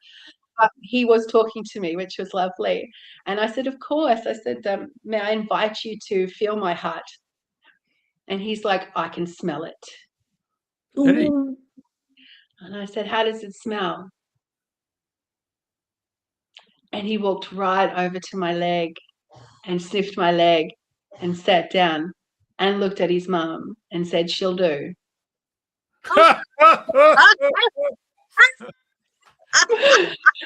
Speaker 3: He was talking to me, which was lovely. And I said, of course. I said, may I invite you to feel my heart? And he's like, I can smell it. And I said, how does it smell? And he walked right over to my leg and sniffed my leg and sat down and looked at his mum and said, she'll do.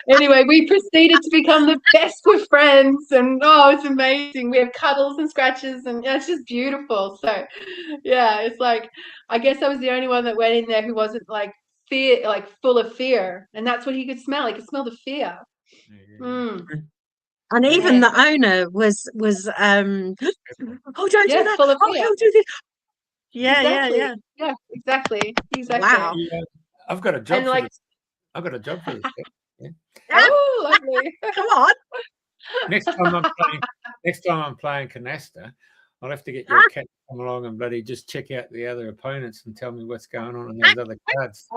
Speaker 3: Anyway, we proceeded to become the best of friends, and it's amazing. We have cuddles and scratches, and it's just beautiful. So yeah, it's like, I guess I was the only one that went in there who wasn't like full of fear, and that's what he could smell. He could smell the fear.
Speaker 2: And even the owner was oh, don't do that,
Speaker 3: full of fear.
Speaker 2: Don't do this.
Speaker 3: Yeah, exactly.
Speaker 2: Wow.
Speaker 1: Yeah, I've got a job
Speaker 3: and
Speaker 1: for this. I've got a job for this. Yeah.
Speaker 3: Oh, lovely.
Speaker 2: Come on.
Speaker 1: Next time I'm playing canasta, I'll have to get your cat to come along and bloody just check out the other opponents and tell me what's going on in those other cards.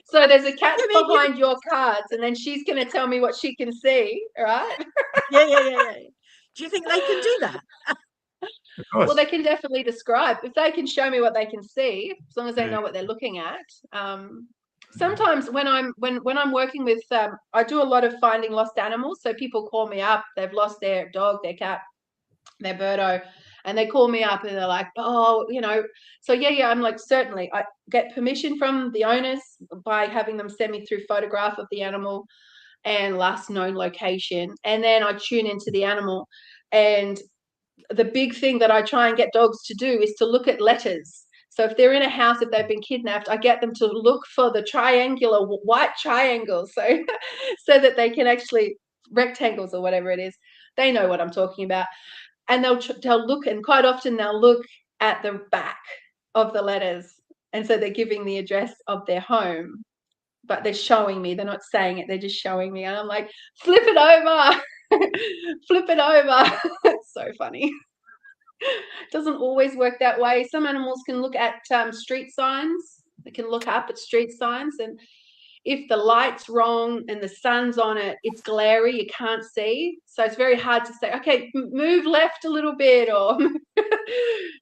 Speaker 3: So there's a cat behind your cards, and then she's going to tell me what she can see, right?
Speaker 2: Yeah. Do you think they can do that?
Speaker 1: Of
Speaker 3: Well,
Speaker 1: course.
Speaker 3: they can definitely describe. If they can show me what they can see, as long as they
Speaker 1: Yeah.
Speaker 3: know what they're looking at. Sometimes when I'm working with, I do a lot of finding lost animals. So people call me up, they've lost their dog, their cat, their birdo, and they call me up and they're like, oh, you know, so yeah, I'm like, certainly. I get permission from the owners by having them send me through photograph of the animal and last known location, and then I tune into the animal. And the big thing that I try and get dogs to do is to look at letters. So if they're in a house, if they've been kidnapped, I get them to look for the triangular white triangles, so so that they can actually, rectangles or whatever it is, they know what I'm talking about. And they'll look, and quite often they'll look at the back of the letters, and so they're giving the address of their home, but they're showing me, they're not saying it, they're just showing me, and I'm like, flip it over. Flip it over. It's so funny. It doesn't always work that way. Some animals can look at street signs. They can look up at street signs, and if the light's wrong and the sun's on it, it's glary, you can't see. So it's very hard to say, okay, move left a little bit, or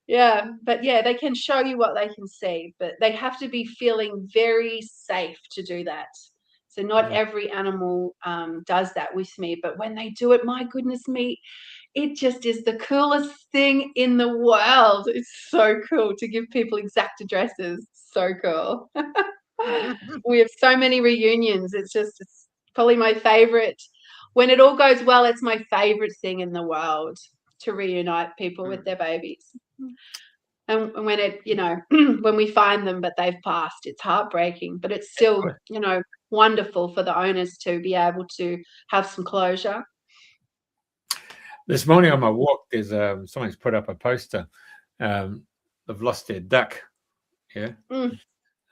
Speaker 3: yeah. But yeah, they can show you what they can see, but they have to be feeling very safe to do that. So not every animal does that with me, but when they do it, my goodness me, it just is the coolest thing in the world. It's so cool to give people exact addresses. So cool. We have so many reunions. It's probably my favorite. When it all goes well, it's my favorite thing in the world, to reunite people with their babies. And when it, you know, when we find them but they've passed, it's heartbreaking, but it's still, you know, wonderful for the owners to be able to have some closure.
Speaker 1: This morning on my walk, there's someone's put up a poster. They've lost their duck. Yeah. And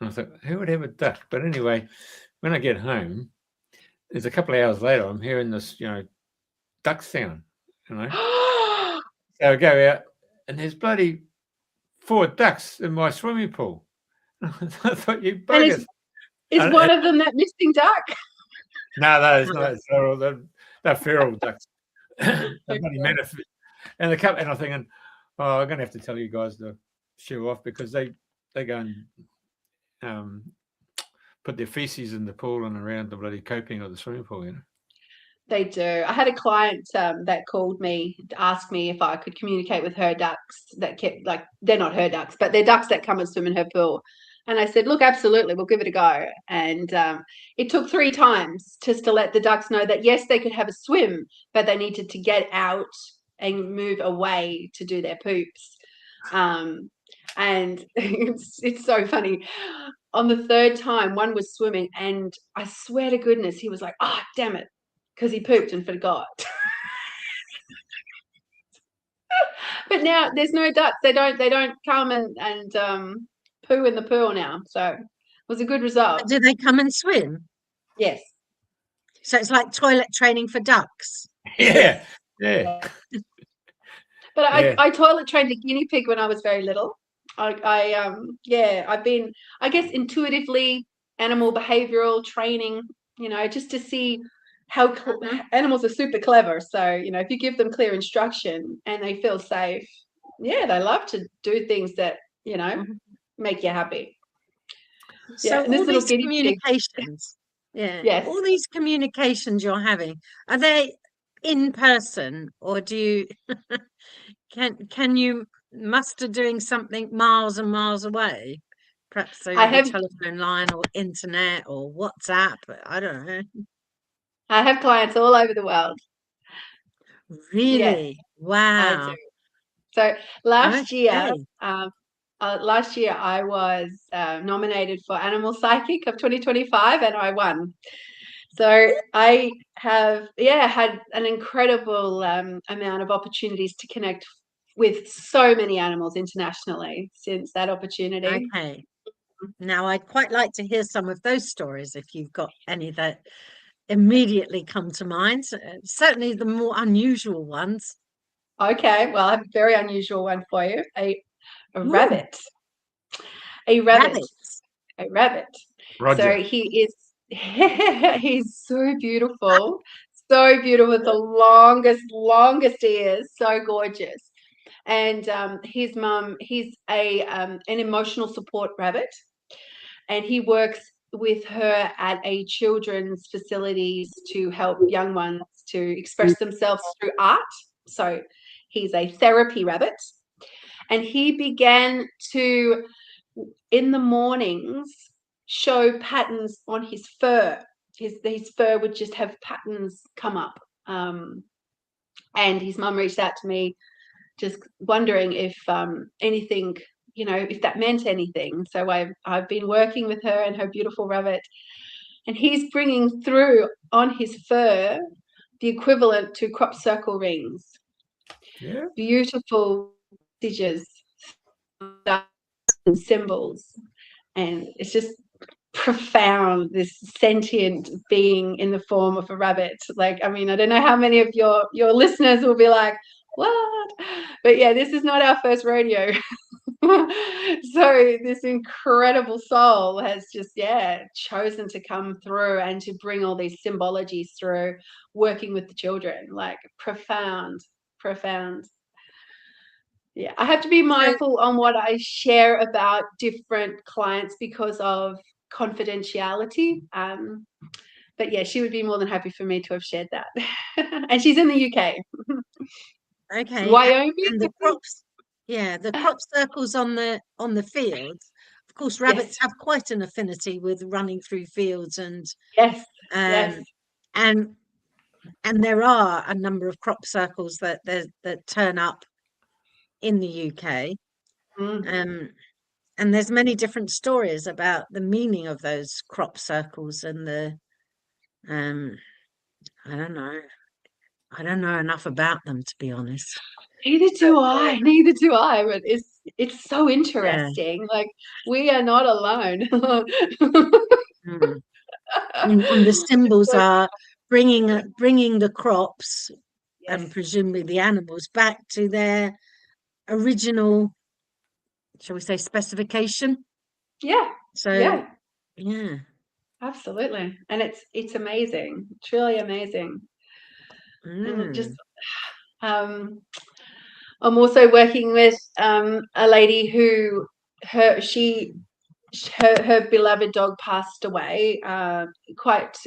Speaker 1: I thought, who would have a duck? But anyway, when I get home, there's a couple of hours later, I'm hearing this, you know, duck sound, you know. So I go out and there's bloody 4 ducks in my swimming pool. I thought, you buggers.
Speaker 3: Is one of them that missing duck?
Speaker 1: No, it's not. They're feral ducks. They're bloody manif- and the couple, and I'm thinking, oh, I'm going to have to tell you guys to shoo off, because they go and put their feces in the pool and around the bloody coping of the swimming pool, you know.
Speaker 3: They do. I had a client that called me to ask me if I could communicate with her ducks that kept, like, they're not her ducks, but they're ducks that come and swim in her pool. And I said, look, absolutely, we'll give it a go. And it took 3 times just to let the ducks know that, yes, they could have a swim, but they needed to get out and move away to do their poops. And it's so funny. On the 3rd time, one was swimming, and I swear to goodness, he was like, oh, damn it, because he pooped and forgot. But now there's no ducks. They don't come and poo in the pool now. So it was a good result.
Speaker 2: Do they come and swim?
Speaker 3: Yes.
Speaker 2: So it's like toilet training for ducks.
Speaker 1: Yeah.
Speaker 3: But I toilet trained a guinea pig when I was very little. I've been, I guess, intuitively animal behavioral training, you know, just to see how animals are super clever. So, you know, if you give them clear instruction and they feel safe, yeah, they love to do things that, you know, make you happy.
Speaker 2: So all these communications,
Speaker 3: yes,
Speaker 2: all these communications you're having, are they in person, or do you can you muster doing something miles and miles away, perhaps over the telephone line or internet or WhatsApp? I don't know.
Speaker 3: I have clients all over the world.
Speaker 2: Really?
Speaker 3: Yes,
Speaker 2: wow.
Speaker 3: I do. So last year I was nominated for Animal Psychic of 2025, and I won. So I have had an incredible amount of opportunities to connect with so many animals internationally since that opportunity.
Speaker 2: Okay. Now I'd quite like to hear some of those stories, if you've got any that immediately come to mind. Certainly the more unusual ones.
Speaker 3: Okay, well, I have a very unusual one for you. A rabbit. A rabbit. A rabbit.
Speaker 1: Roger.
Speaker 3: So he is he's so beautiful. So beautiful with the longest ears, so gorgeous. And his mum, he's an emotional support rabbit, and he works with her at a children's facilities to help young ones to express themselves through art. So he's a therapy rabbit. And he began to, in the mornings, show patterns on his fur. His fur would just have patterns come up. And his mum reached out to me just wondering if anything, if that meant anything. So I've been working with her and her beautiful rabbit, and he's bringing through on his fur the equivalent to crop circle rings.
Speaker 1: Yeah.
Speaker 3: Beautiful messages and symbols, and it's just profound, this sentient being in the form of a rabbit. Like, I mean, I don't know how many of your listeners will be like, what? But yeah, this is not our first rodeo. So this incredible soul has just chosen to come through and to bring all these symbologies through, working with the children. Like, profound. Yeah, I have to be mindful on what I share about different clients because of confidentiality. But yeah, she would be more than happy for me to have shared that. And she's in the UK.
Speaker 2: Okay.
Speaker 3: Wyoming.
Speaker 2: And the crops, the crop circles on the fields. Of course, rabbits have quite an affinity with running through fields, and
Speaker 3: yes.
Speaker 2: And there are a number of crop circles that turn up in the UK. And there's many different stories about the meaning of those crop circles and the I don't know enough about them, to be honest.
Speaker 3: Neither do I, but it's so interesting. Like, we are not alone.
Speaker 2: And the symbols are bringing the crops and presumably the animals back to their original, shall we say, specification. So yeah,
Speaker 3: absolutely. And it's amazing, truly amazing. And just I'm also working with a lady who her beloved dog passed away quite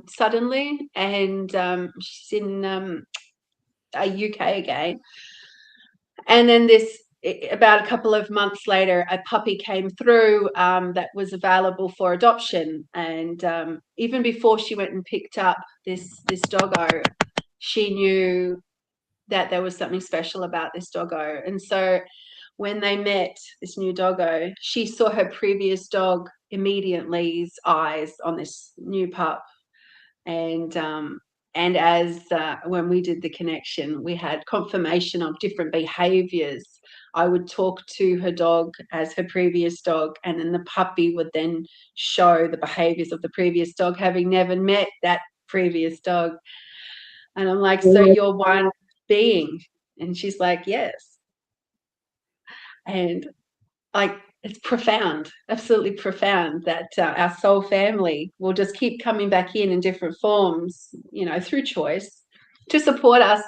Speaker 3: suddenly, and she's in a UK again. And then about a couple of months later, a puppy came through that was available for adoption. And even before she went and picked up this doggo, she knew that there was something special about this doggo. And so when they met, this new doggo, she saw her previous dog immediately's eyes on this new pup. And as when we did the connection, we had confirmation of different behaviors. I would talk to her dog as her previous dog, and then the puppy would then show the behaviors of the previous dog, having never met that previous dog. And I'm like, so you're one being? And she's like, yes. And like, it's profound, absolutely profound, that our soul family will just keep coming back in different forms, through choice, to support us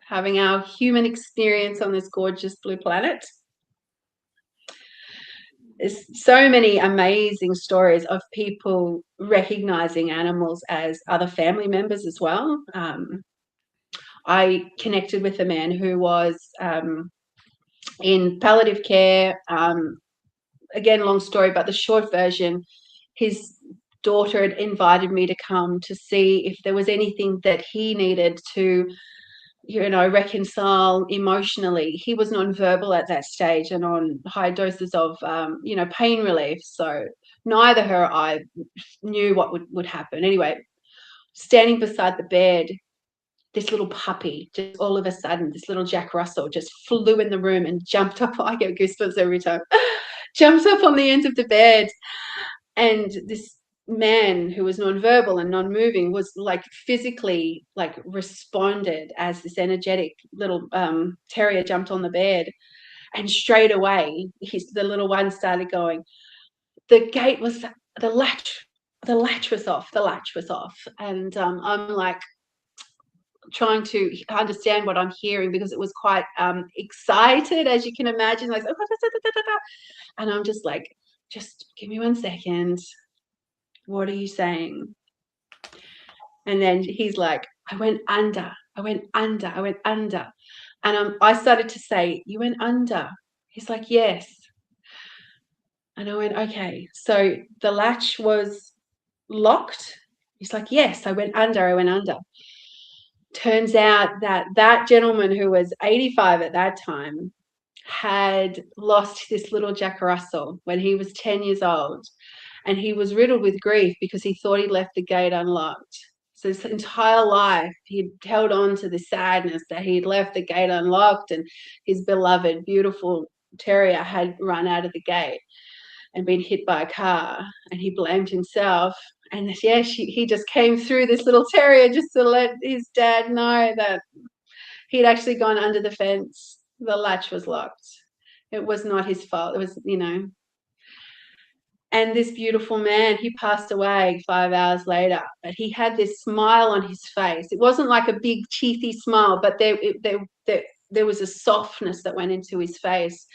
Speaker 3: having our human experience on this gorgeous blue planet. There's so many amazing stories of people recognizing animals as other family members as well. I connected with a man who was in palliative care. Again, long story, but the short version, his daughter had invited me to come to see if there was anything that he needed to, reconcile emotionally. He was nonverbal at that stage and on high doses of, pain relief. So neither her or I knew what would happen. Anyway, standing beside the bed, this little puppy, just all of a sudden, this little Jack Russell just flew in the room and jumped up. I get goosebumps every time. Jumps up on the end of the bed, and this man who was nonverbal and non-moving was like physically responded as this energetic little terrier jumped on the bed, and straight away the little one started going. The gate was the latch was off, and I'm like, trying to understand what I'm hearing, because it was quite excited, as you can imagine, like, and I'm just like, just give me 1 second. What are you saying? And then he's like, I went under, I went under, I went under. And I started to say, you went under? He's like, yes. And I went, okay. So the latch was locked? He's like, yes, I went under, I went under. Turns out that gentleman, who was 85 at that time, had lost this little Jack Russell when he was 10 years old. And he was riddled with grief because he thought he'd left the gate unlocked. So his entire life, he'd held on to the sadness that he'd left the gate unlocked, and his beloved, beautiful terrier had run out of the gate and been hit by a car, and he blamed himself. And yeah, he just came through this little terrier just to let his dad know that he'd actually gone under the fence. The latch was locked. It was not his fault. It was, And this beautiful man, he passed away 5 hours later, but he had this smile on his face. It wasn't like a big teethy smile, but there was a softness that went into his face,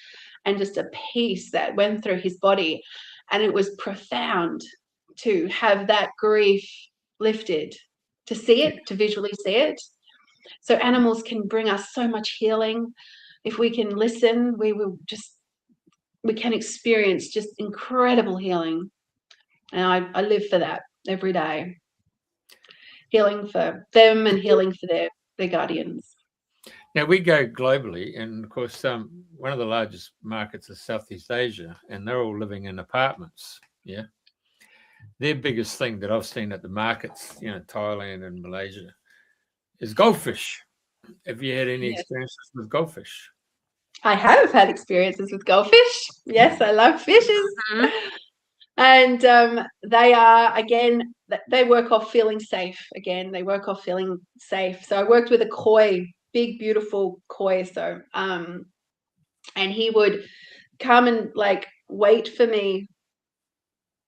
Speaker 3: and just a peace that went through his body. And it was profound to have that grief lifted, to see it, to visually see it. So animals can bring us so much healing. If we can listen, we can experience just incredible healing. And I live for that every day. Healing for them and healing for their guardians.
Speaker 1: Now, we go globally, and of course, one of the largest markets is Southeast Asia, and they're all living in apartments. Yeah. Their biggest thing that I've seen at the markets, Thailand and Malaysia, is goldfish. Have you had any experiences with goldfish?
Speaker 3: I have had experiences with goldfish. Yes, I love fishes. And they are, again, they work off feeling safe. Again, they work off feeling safe. So I worked with a koi, big, beautiful koi. So, and he would come and wait for me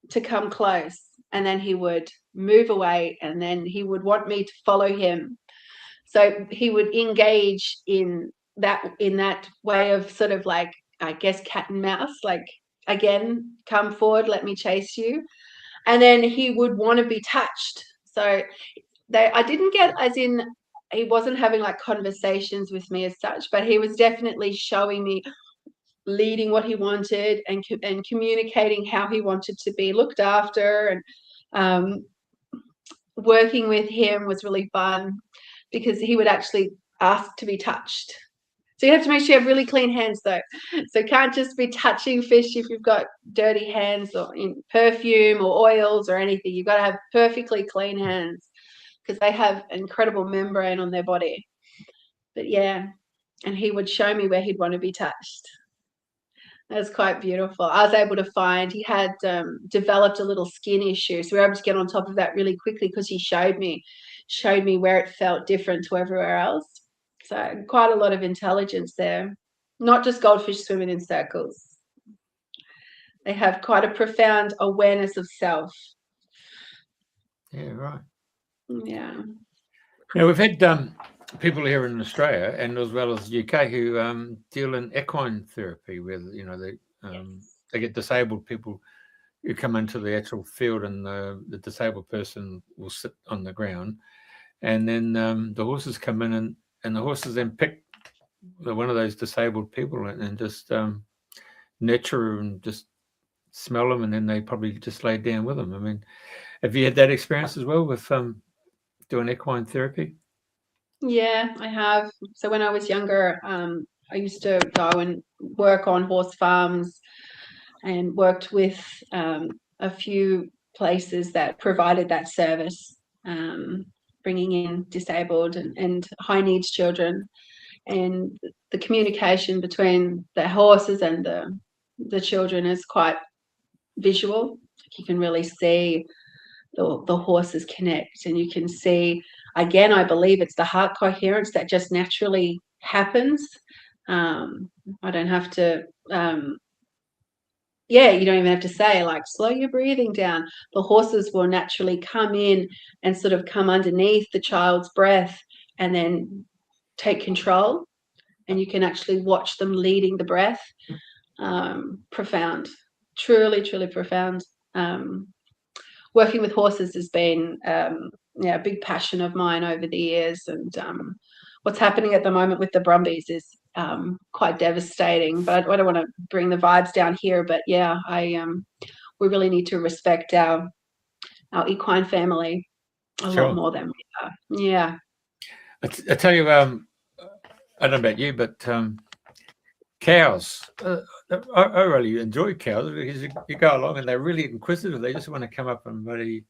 Speaker 3: to come close, and then he would move away, and then he would want me to follow him. So he would engage in that way of sort of I guess, cat and mouse, again, come forward, let me chase you. And then he would want to be touched. So I didn't get, as in, he wasn't having conversations with me as such, but he was definitely showing me, leading what he wanted, and communicating how he wanted to be looked after. And working with him was really fun, because he would actually ask to be touched. So you have to make sure you have really clean hands, though. So you can't just be touching fish if you've got dirty hands, or in perfume or oils or anything. You've got to have perfectly clean hands, because they have an incredible membrane on their body. But yeah, and he would show me where he'd want to be touched. That was quite beautiful. I was able to find, he had developed a little skin issue, so we were able to get on top of that really quickly, because he showed me where it felt different to everywhere else. So quite a lot of intelligence there. Not just goldfish swimming in circles. They have quite a profound awareness of self.
Speaker 1: Yeah, right.
Speaker 3: Yeah.
Speaker 1: Now, we've had people here in Australia, and as well as the UK, who deal in equine therapy, where they get disabled people who come into the actual field, and the disabled person will sit on the ground, and then the horses come in, and the horses then pick one of those disabled people and just nurture and just smell them, and then they probably just lay down with them. I mean, have you had that experience as well with doing equine therapy?
Speaker 3: Yeah, I have. So when I was younger, I used to go and work on horse farms, and worked with a few places that provided that service, bringing in disabled and high needs children. And the communication between the horses and the children is quite visual. You can really see the horses connect, and you can see, again, I believe it's the heart coherence that just naturally happens. I don't have to you don't even have to say, slow your breathing down. The horses will naturally come in and sort of come underneath the child's breath and then take control, and you can actually watch them leading the breath. Profound, truly profound. Working with horses has been a big passion of mine over the years, and what's happening at the moment with the Brumbies is quite devastating. But I don't want to bring the vibes down here, but yeah, we really need to respect our equine family a lot more than we are. Yeah.
Speaker 1: I tell you, I don't know about you, but cows, I really enjoy cows because you go along and they're really inquisitive. They just want to come up and really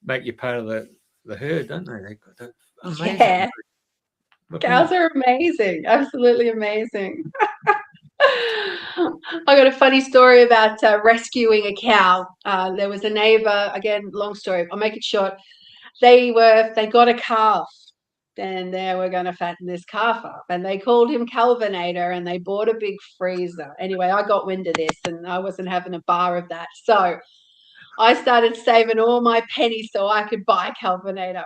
Speaker 1: make you part of the herd, don't they? They're amazing.
Speaker 3: Yeah. Cows are amazing, absolutely amazing. I got a funny story about rescuing a cow. There was a neighbor, again, long story, I'll make it short. They got a calf, and they were going to fatten this calf up, and they called him Calvinator, and they bought a big freezer. Anyway, I got wind of this, and I wasn't having a bar of that. So I started saving all my pennies so I could buy Calvinator.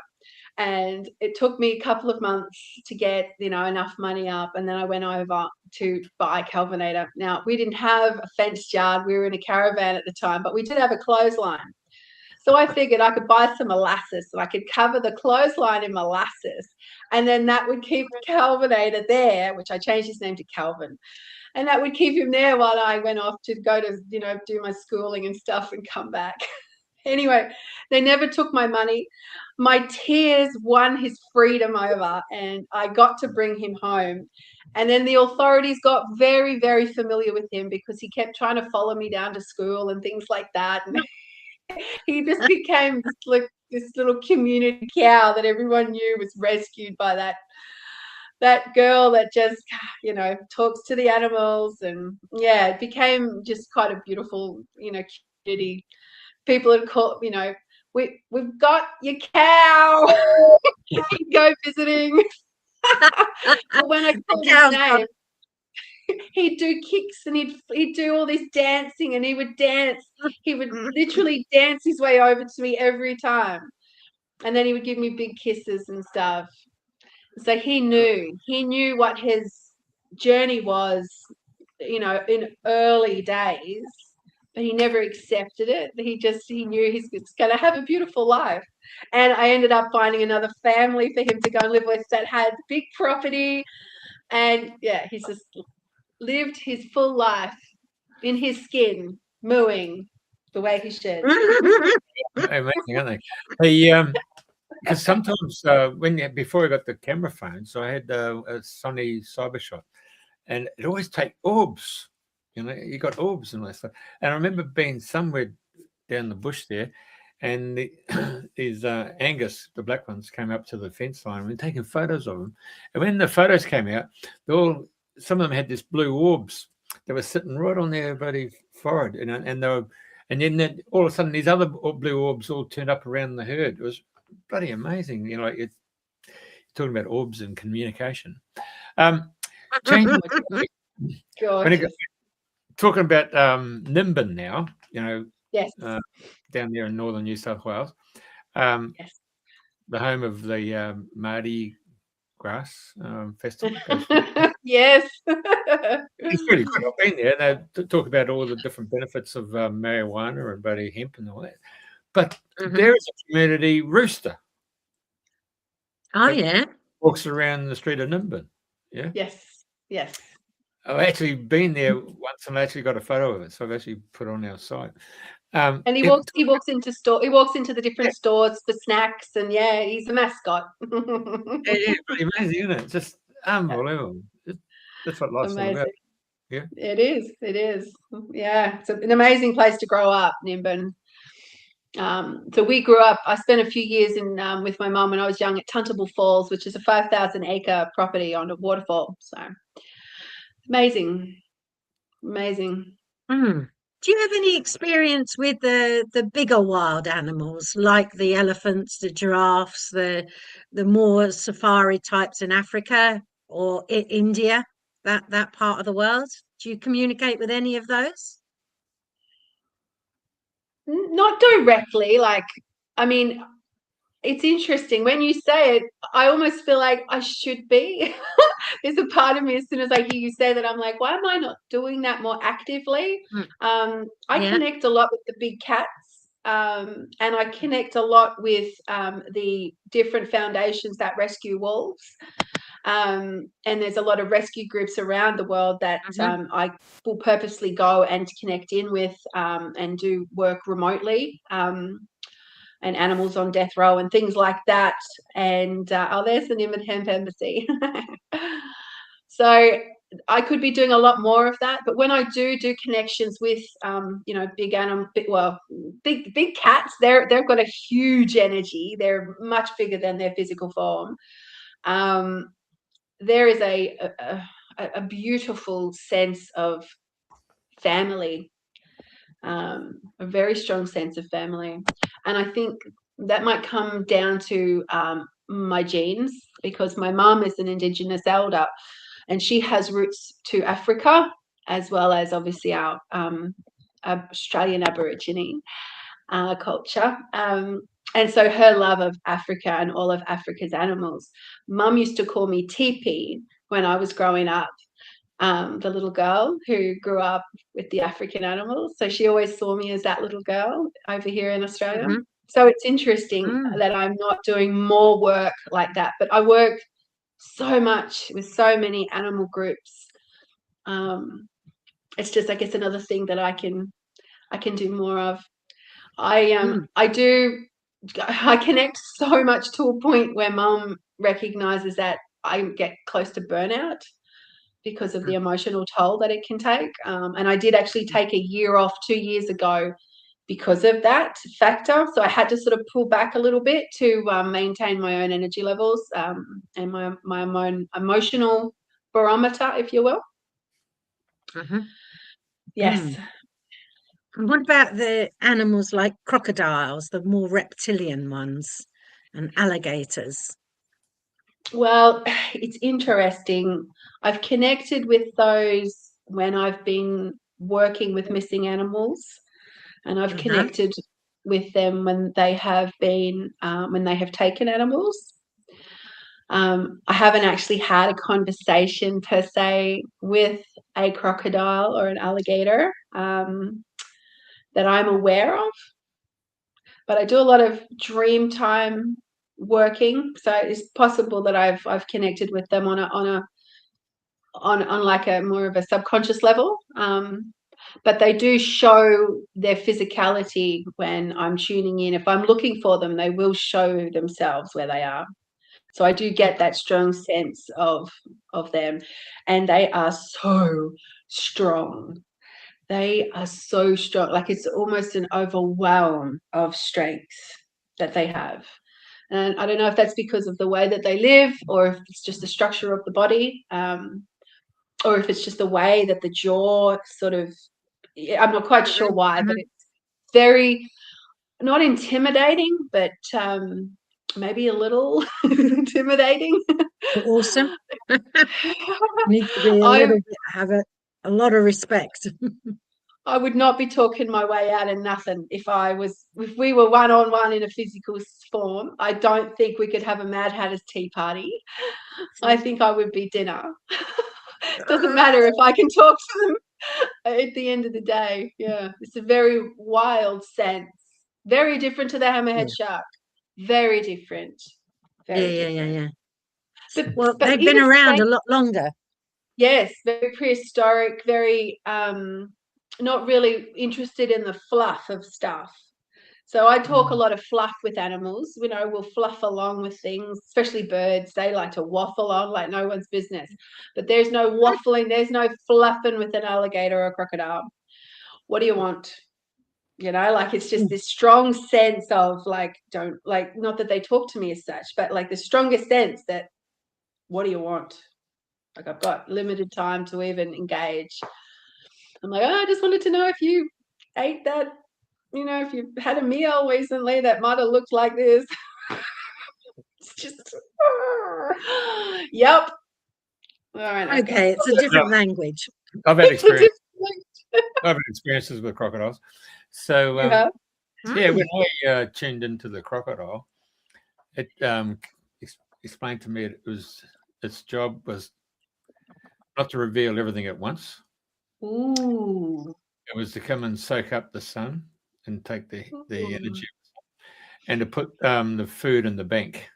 Speaker 3: And it took me a couple of months to get, enough money up. And then I went over to buy Calvinator. Now, we didn't have a fenced yard. We were in a caravan at the time, but we did have a clothesline. So I figured I could buy some molasses and I could cover the clothesline in molasses. And then that would keep Calvinator there, which I changed his name to Calvin. And that would keep him there while I went off to go to, do my schooling and stuff and come back. Anyway, they never took my money. My tears won his freedom over, and I got to bring him home. And then the authorities got very, very familiar with him because he kept trying to follow me down to school and things like that. And he just became this little community cow that everyone knew was rescued by that girl that just, talks to the animals. And yeah, it became just quite a beautiful, community. People had called, we've got your cow. Go visiting. But when I called his name, he'd do kicks and he'd do all this dancing, and he would dance. He would literally dance his way over to me every time. And then he would give me big kisses and stuff. So he knew what his journey was, in early days. But he never accepted it. He knew he's going to have a beautiful life. And I ended up finding another family for him to go and live with that had big property. And yeah, he's just lived his full life in his skin, mooing the way he should.
Speaker 1: Amazing, aren't they? Because sometimes before I got the camera phones, I had a Sony Cybershot, and it always take orbs. You got orbs and all that stuff. And I remember being somewhere down the bush there, and these Angus, the black ones, came up to the fence line and taking photos of them. And when the photos came out, some of them had this blue orbs that were sitting right on their bloody forehead, and then all of a sudden these other blue orbs all turned up around the herd. It was bloody amazing. It's talking about orbs and communication. Talking about Nimbin now,
Speaker 3: yes.
Speaker 1: Down there in northern New South Wales,
Speaker 3: yes.
Speaker 1: The home of the Mardi Gras festival.
Speaker 3: Yes.
Speaker 1: It's really good. I've been there. They talk about all the different benefits of marijuana and bloody hemp and all that. But there is a community rooster.
Speaker 2: Oh, yeah.
Speaker 1: Walks around the street of Nimbin. Yeah.
Speaker 3: Yes.
Speaker 1: I've actually been there once, and I actually got a photo of it, so I've actually put it on our site.
Speaker 3: And he walks into the different stores for snacks, and yeah, he's a mascot.
Speaker 1: Yeah, pretty amazing, isn't it? Just unbelievable. That's what life's all about. Yeah,
Speaker 3: it is. Yeah, it's an amazing place to grow up, Nimbin. So we grew up. I spent a few years with my mum when I was young at Tuntable Falls, which is a 5,000-acre property on a waterfall. So. Amazing.
Speaker 2: Do you have any experience with the bigger wild animals, like the elephants, the giraffes, the more safari types in Africa or India, that part of the world? Do you communicate with any of those?
Speaker 3: Not directly. it's interesting when you say it. I almost feel like I should be. There's a part of me, as soon as I hear you say that, I'm like, why am I not doing that more actively? I connect a lot with the big cats, and I connect a lot with the different foundations that rescue wolves. And there's a lot of rescue groups around the world that I will purposely go and connect in with, and do work remotely. And animals on death row and things like that. And there's the Nimid Hemp Embassy. So I could be doing a lot more of that. But when I do connections with, big animal, big cats, they've got a huge energy. They're much bigger than their physical form. There is a beautiful sense of family. A very strong sense of family, and I think that might come down to my genes, because my mum is an Indigenous elder, and she has roots to Africa, as well as obviously our Australian Aborigine culture, and so her love of Africa and all of Africa's animals. Mum used to call me Teepee when I was growing up. The little girl who grew up with the African animals. So she always saw me as that little girl over here in Australia. So it's interesting that I'm not doing more work like that, but I work so much with so many animal groups. It's just, I guess, another thing that I can do more of. I connect so much to a point where Mum recognizes that I get close to burnout, because of the emotional toll that it can take. And I did actually take a year off 2 years ago because of that factor. So I had to sort of pull back a little bit to maintain my own energy levels, and my own emotional barometer, if you will. Yes.
Speaker 2: And what about the animals like crocodiles, the more reptilian ones, and alligators?
Speaker 3: Well, it's interesting. I've connected with those when I've been working with missing animals, and I've connected with them when they have been when they have taken animals. I haven't actually had a conversation per se with a crocodile or an alligator that I'm aware of, but I do a lot of dream time working, so it's possible that I've connected with them on like a more of a subconscious level. But they do show their physicality when I'm tuning in. If I'm looking for them, they will show themselves where they are. So I do get that strong sense of them, and they are so strong. They are so strong. Like, it's almost an overwhelm of strength that they have. And I don't know if that's because of the way that they live, or if it's just the structure of the body, or if it's just the way that the jaw sort of, I'm not quite sure why, but it's very, not intimidating, but maybe a little intimidating.
Speaker 2: Awesome. Needs to be a little bit, have a lot of respect.
Speaker 3: I would not be talking my way out of nothing if we were one-on-one in a physical form. I don't think we could have a Mad Hatter's tea party. I think I would be dinner. Doesn't matter if I can talk to them at the end of the day. Yeah, it's a very wild sense. Very different to the hammerhead shark. Very different. Very different.
Speaker 2: But they've been around a lot longer.
Speaker 3: Yes, very prehistoric, very not really interested in the fluff of stuff. So I talk a lot of fluff with animals. We'll fluff along with things, especially birds. They like to waffle on like no one's business. But there's no waffling, there's no fluffing with an alligator or a crocodile. What do you want? Like, it's just this strong sense of like, don't, like, not that they talk to me as such, but like the strongest sense that, what do you want? Like, I've got limited time to even engage. I'm like, I just wanted to know if you ate that, if you had a meal recently that might have looked like this. It's just, yep. All right.
Speaker 2: Okay, it's a different language.
Speaker 1: I've had experiences with crocodiles. So, when I tuned into the crocodile, it explained to me its job was not to reveal everything at once.
Speaker 3: Ooh.
Speaker 1: It was to come and soak up the sun and take the
Speaker 3: Ooh.
Speaker 1: energy, and to put the food in the bank.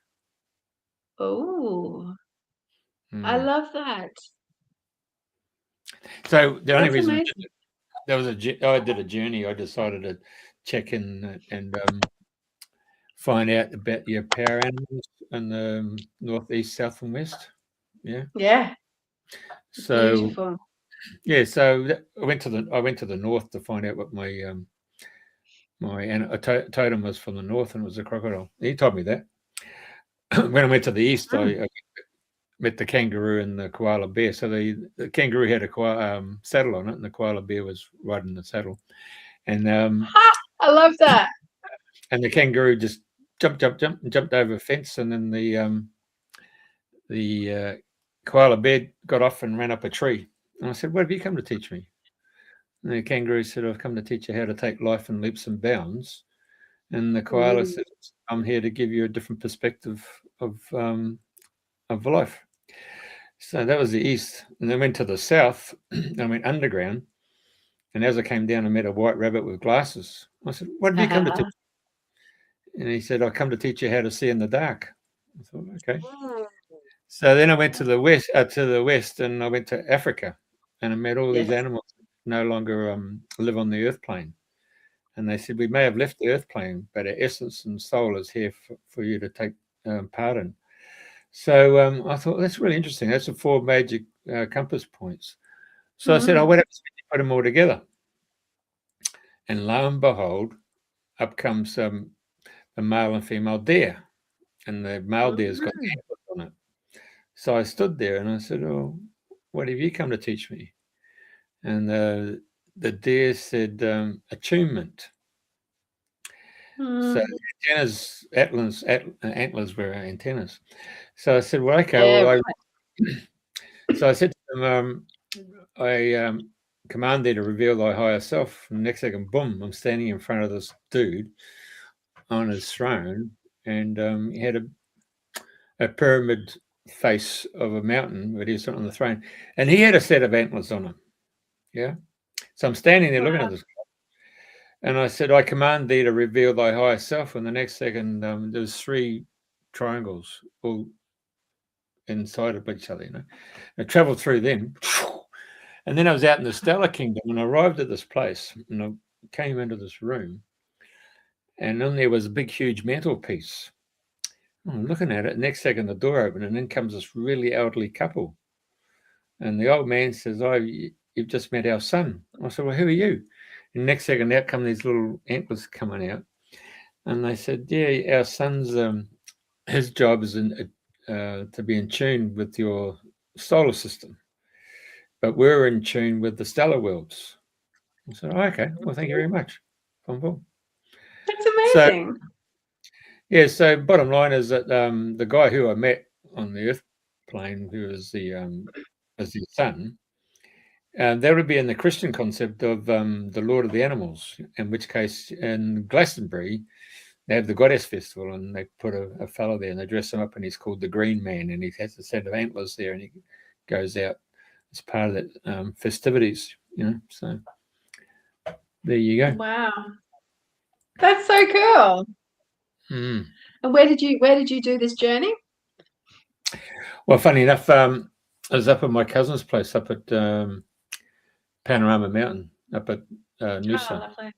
Speaker 3: Oh, I
Speaker 1: Mm.
Speaker 3: love that.
Speaker 1: So the only
Speaker 3: That's
Speaker 1: reason
Speaker 3: amazing.
Speaker 1: I did a journey. I decided to check in and find out about your power animals in the northeast, south, and west. Yeah.
Speaker 3: Yeah,
Speaker 1: So
Speaker 3: beautiful.
Speaker 1: yeah, so I went to the north to find out what my totem was from the north, and it was a crocodile. He told me that. When I went to the east, I met the kangaroo and the koala bear. So the kangaroo had a saddle on it, and the koala bear was riding the saddle. And
Speaker 3: I love that.
Speaker 1: and the kangaroo just jumped, and jumped over a fence, and then the koala bear got off and ran up a tree. And I said, "What have you come to teach me?" And the kangaroo said, "I've come to teach you how to take life in leaps and bounds." And the koala
Speaker 3: Ooh.
Speaker 1: said, "I'm here to give you a different perspective of life." So that was the east. And then went to the south. I went underground. And as I came down, I met a white rabbit with glasses. I said, "What have you come to teach?" And he said, "I've come to teach you how to see in the dark." I thought, okay. So then I went to the west, and I went to Africa, and I met all these
Speaker 3: Yes.
Speaker 1: animals that no longer live on the earth plane. And they said, "We may have left the earth plane, but our essence and soul is here for you to take part in." So I thought, that's really interesting. That's the 4 major compass points. So I said, "Oh, what happens when you put them all together?" And lo and behold, up comes the male and female deer, and the male deer's got antlers on it. So I stood there and I said, "Oh, what have you come to teach me?" And the deer said, "Attunement." So antlers were antennas. So I said, "Well, okay,
Speaker 3: Yeah.
Speaker 1: so I said to them, I command thee to reveal thy higher self. And the next second, boom, I'm standing in front of this dude on his throne, and he had a pyramid face of a mountain, but he was on the throne, and he had a set of antlers on him. Yeah. So I'm standing there looking at this guy, and I said, "I command thee to reveal thy higher self." And the next second, there was 3 triangles all inside of each other. I traveled through them. And then I was out in the Stellar Kingdom, and I arrived at this place, and I came into this room, and then there was a big, huge mantelpiece. I'm looking at it. Next second, the door opened, and in comes this really elderly couple. And the old man says, "Oh, you've just met our son." I said, "Well, who are you?" And next second, out come these little antlers coming out. And they said, "Yeah, our son's, his job is to be in tune with your solar system. But we're in tune with the stellar worlds." I said, "Oh, okay. Well, thank you very much."
Speaker 3: That's
Speaker 1: So,
Speaker 3: amazing.
Speaker 1: yeah, so bottom line is that the guy who I met on the Earth plane, who was the son, that would be in the Christian concept of the Lord of the Animals, in which case in Glastonbury, they have the Goddess Festival, and they put a fellow there, and they dress him up, and he's called the Green Man, and he has a set of antlers there, and he goes out as part of that festivities, so there you go.
Speaker 3: Wow. That's so cool.
Speaker 1: Mm.
Speaker 3: And where did you do this journey?
Speaker 1: Well, funny enough, I was up at my cousin's place up at Panorama Mountain up at Noosa.
Speaker 3: Lovely.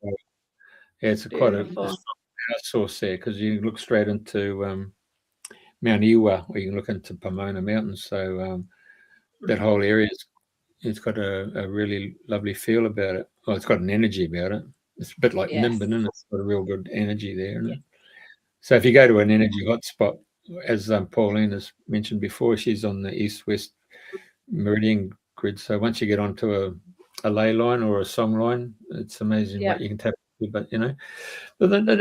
Speaker 1: Yeah, it's quite a
Speaker 3: Beautiful.
Speaker 1: strong source there, because you can look straight into Mount Ewa, or you can look into Pomona Mountains. So that whole area it's got a really lovely feel about it. Well, it's got an energy about it. It's a bit like
Speaker 3: Yes.
Speaker 1: Nimbin, and it's got a real good energy there. Isn't it? So if you go to an energy hotspot, as Pauline has mentioned before, she's on the east-west meridian grid. So once you get onto a ley line or a song line, it's amazing what you can tap into. But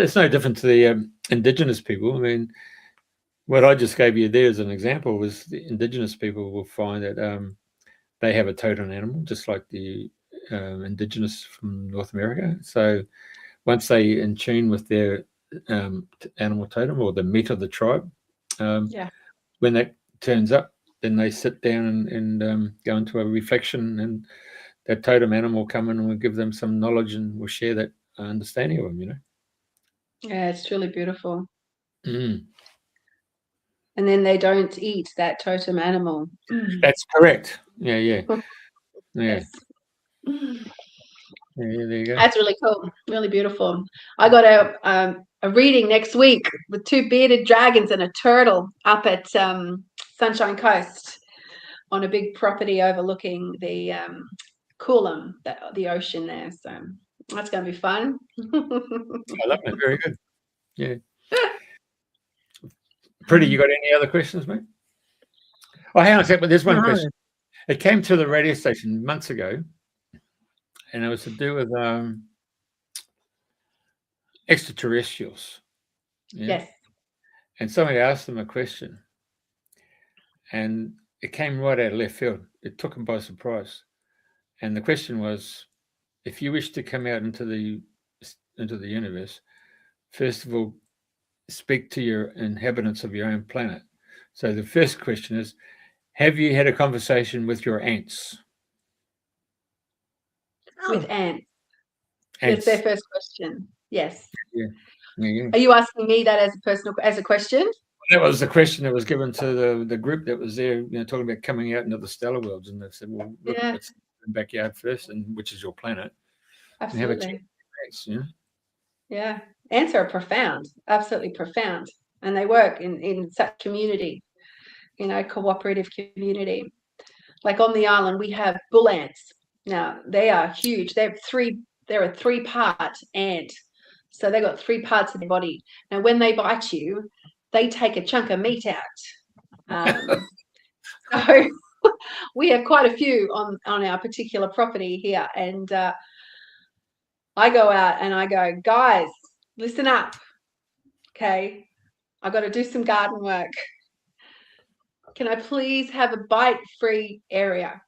Speaker 1: it's no different to the indigenous people. I mean, what I just gave you there as an example was the indigenous people will find that they have a totem animal, just like the indigenous from North America. So once they in tune with their animal totem or the meat of the tribe.
Speaker 3: Yeah.
Speaker 1: When that turns up, then they sit down and go into a reflection, and that totem animal will come in and we'll give them some knowledge and we'll share that understanding of them, you know.
Speaker 3: Yeah, it's really beautiful.
Speaker 1: Mm.
Speaker 3: And then they don't eat that totem animal.
Speaker 1: That's correct. Yeah, yeah. Yeah.
Speaker 3: Yes.
Speaker 1: Yeah, there you go.
Speaker 3: That's really cool. Really beautiful. I got a reading next week with 2 bearded dragons and a turtle up at Sunshine Coast on a big property overlooking the Coolum, the ocean there. So that's going to be fun.
Speaker 1: I love it. Very good. Yeah. Priti, you got any other questions, mate? Oh, hang on a sec, but there's one question. It came to the radio station months ago, and it was to do with extraterrestrials. Yeah?
Speaker 3: Yes.
Speaker 1: And somebody asked them a question, and it came right out of left field. It took them by surprise. And the question was, if you wish to come out into the universe, first of all, speak to your inhabitants of your own planet. So the first question is, have you had a conversation with your ants?
Speaker 3: With ants. That's their first question. Yes.
Speaker 1: Yeah. Yeah.
Speaker 3: Are you asking me that as a question?
Speaker 1: That was the question that was given to the group that was there, you know, talking about coming out into the stellar worlds, and they said, "Well, look, let's the backyard first, and which is your planet."
Speaker 3: Absolutely.
Speaker 1: And have a chat with ants, you know?
Speaker 3: Yeah, ants are profound, absolutely profound, and they work in such community, you know, cooperative community. Like on the island, we have bull ants. Now they are huge. They're a 3-part ant, so they got 3 parts of their body. Now when they bite you, they take a chunk of meat out. So we have quite a few on our particular property here, and I go out and I go, guys, listen up. Okay, I got to do some garden work. Can I please have a bite-free area?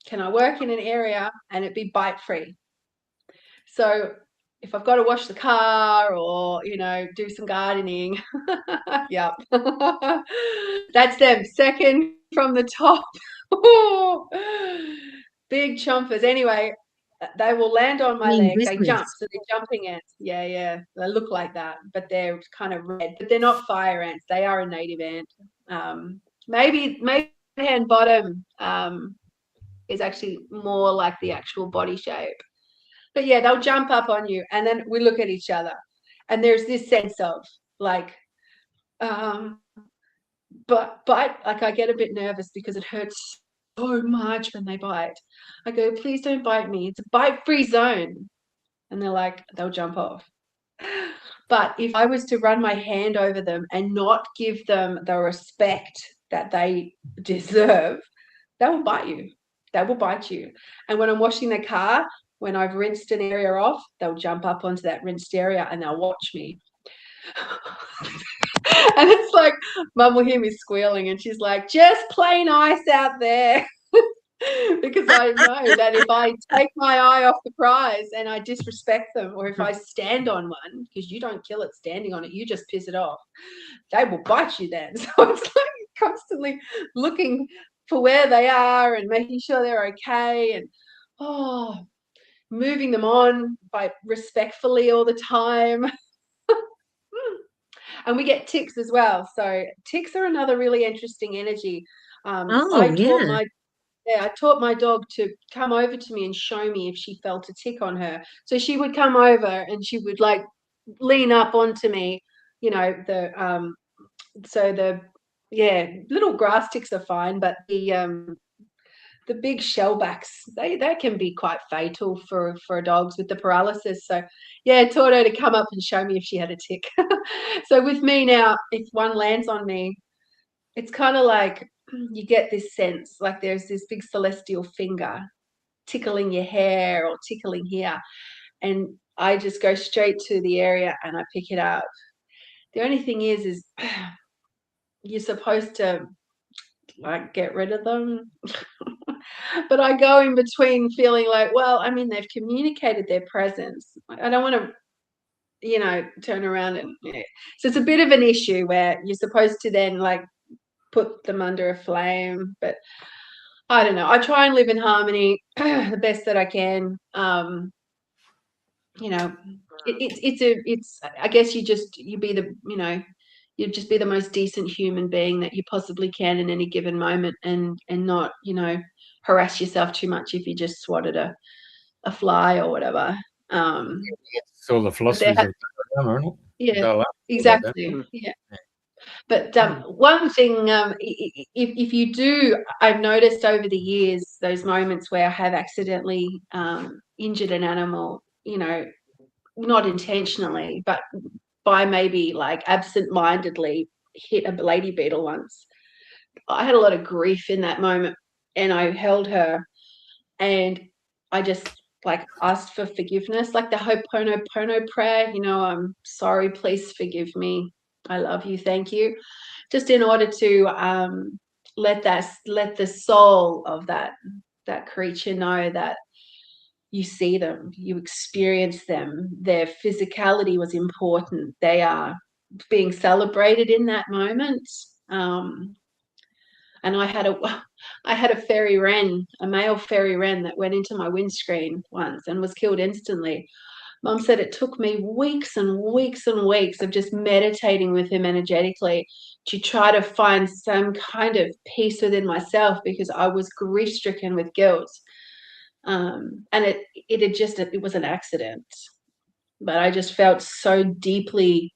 Speaker 3: Can I work in an area and it be bite-free? So if I've got to wash the car or, you know, do some gardening, yep, that's them. Second from the top. Big chompers. Anyway, they will land on my leg. Whiskers. They jump, so they're jumping ants. Yeah, they look like that, but they're kind of red. But they're not fire ants. They are a native ant. Maybe hand bottom is actually more like the actual body shape. But yeah, they'll jump up on you, and then we look at each other, and there's this sense of like, but like I get a bit nervous because it hurts so much when they bite. I go, please don't bite me. It's a bite-free zone. And they're like, they'll jump off. But if I was to run my hand over them and not give them the respect that they deserve, they will bite you. They will bite you. And when I'm washing the car, when I've rinsed an area off, they'll jump up onto that rinsed area and they'll watch me. And it's like, Mum will hear me squealing and she's like, just plain ice out there. Because I know that if I take my eye off the prize and I disrespect them, or if I stand on one, because you don't kill it standing on it, you just piss it off, they will bite you then. So it's like constantly looking for where they are and making sure they're okay, and moving them on by respectfully all the time. And we get ticks as well. So ticks are another really interesting energy. I taught my dog to come over to me and show me if she felt a tick on her. So she would come over and she would like lean up onto me, you know, little grass ticks are fine, but the big shellbacks, they can be quite fatal for dogs with the paralysis. So yeah, I taught her to come up and show me if she had a tick. So with me now, if one lands on me, it's kind of like you get this sense like there's this big celestial finger tickling your hair or tickling here, and I just go straight to the area and I pick it up. The only thing is you're supposed to like get rid of them. But I go in between feeling like, well, I mean, they've communicated their presence. I don't want to, you know, turn around and so it's a bit of an issue where you're supposed to then like put them under a flame, but I don't know. I try and live in harmony the best that I can. You know, it's I guess you just you just be the most decent human being that you possibly can in any given moment, and not, you know, harass yourself too much if you just swatted a fly or whatever.
Speaker 1: It's all the
Speaker 3: But
Speaker 1: philosophies of Dharma, isn't it?
Speaker 3: yeah,
Speaker 1: Dalai Lama, all about that.
Speaker 3: exactly. Yeah. But one thing, if you do, I've noticed over the years those moments where I have accidentally injured an animal, you know, not intentionally, but by maybe like absent-mindedly hit a lady beetle once. I had a lot of grief in that moment, and I held her, and I just like asked for forgiveness, like the Ho'oponopono prayer, you know, I'm sorry, please forgive me, I love you, thank you, just in order to let the soul of that creature know that you see them, you experience them, their physicality was important, they are being celebrated in that moment. And I had a fairy wren, a male fairy wren, that went into my windscreen once and was killed instantly. Mum said it took me weeks and weeks and weeks of just meditating with him energetically to try to find some kind of peace within myself, because I was grief-stricken with guilt. And it was an accident, but I just felt so deeply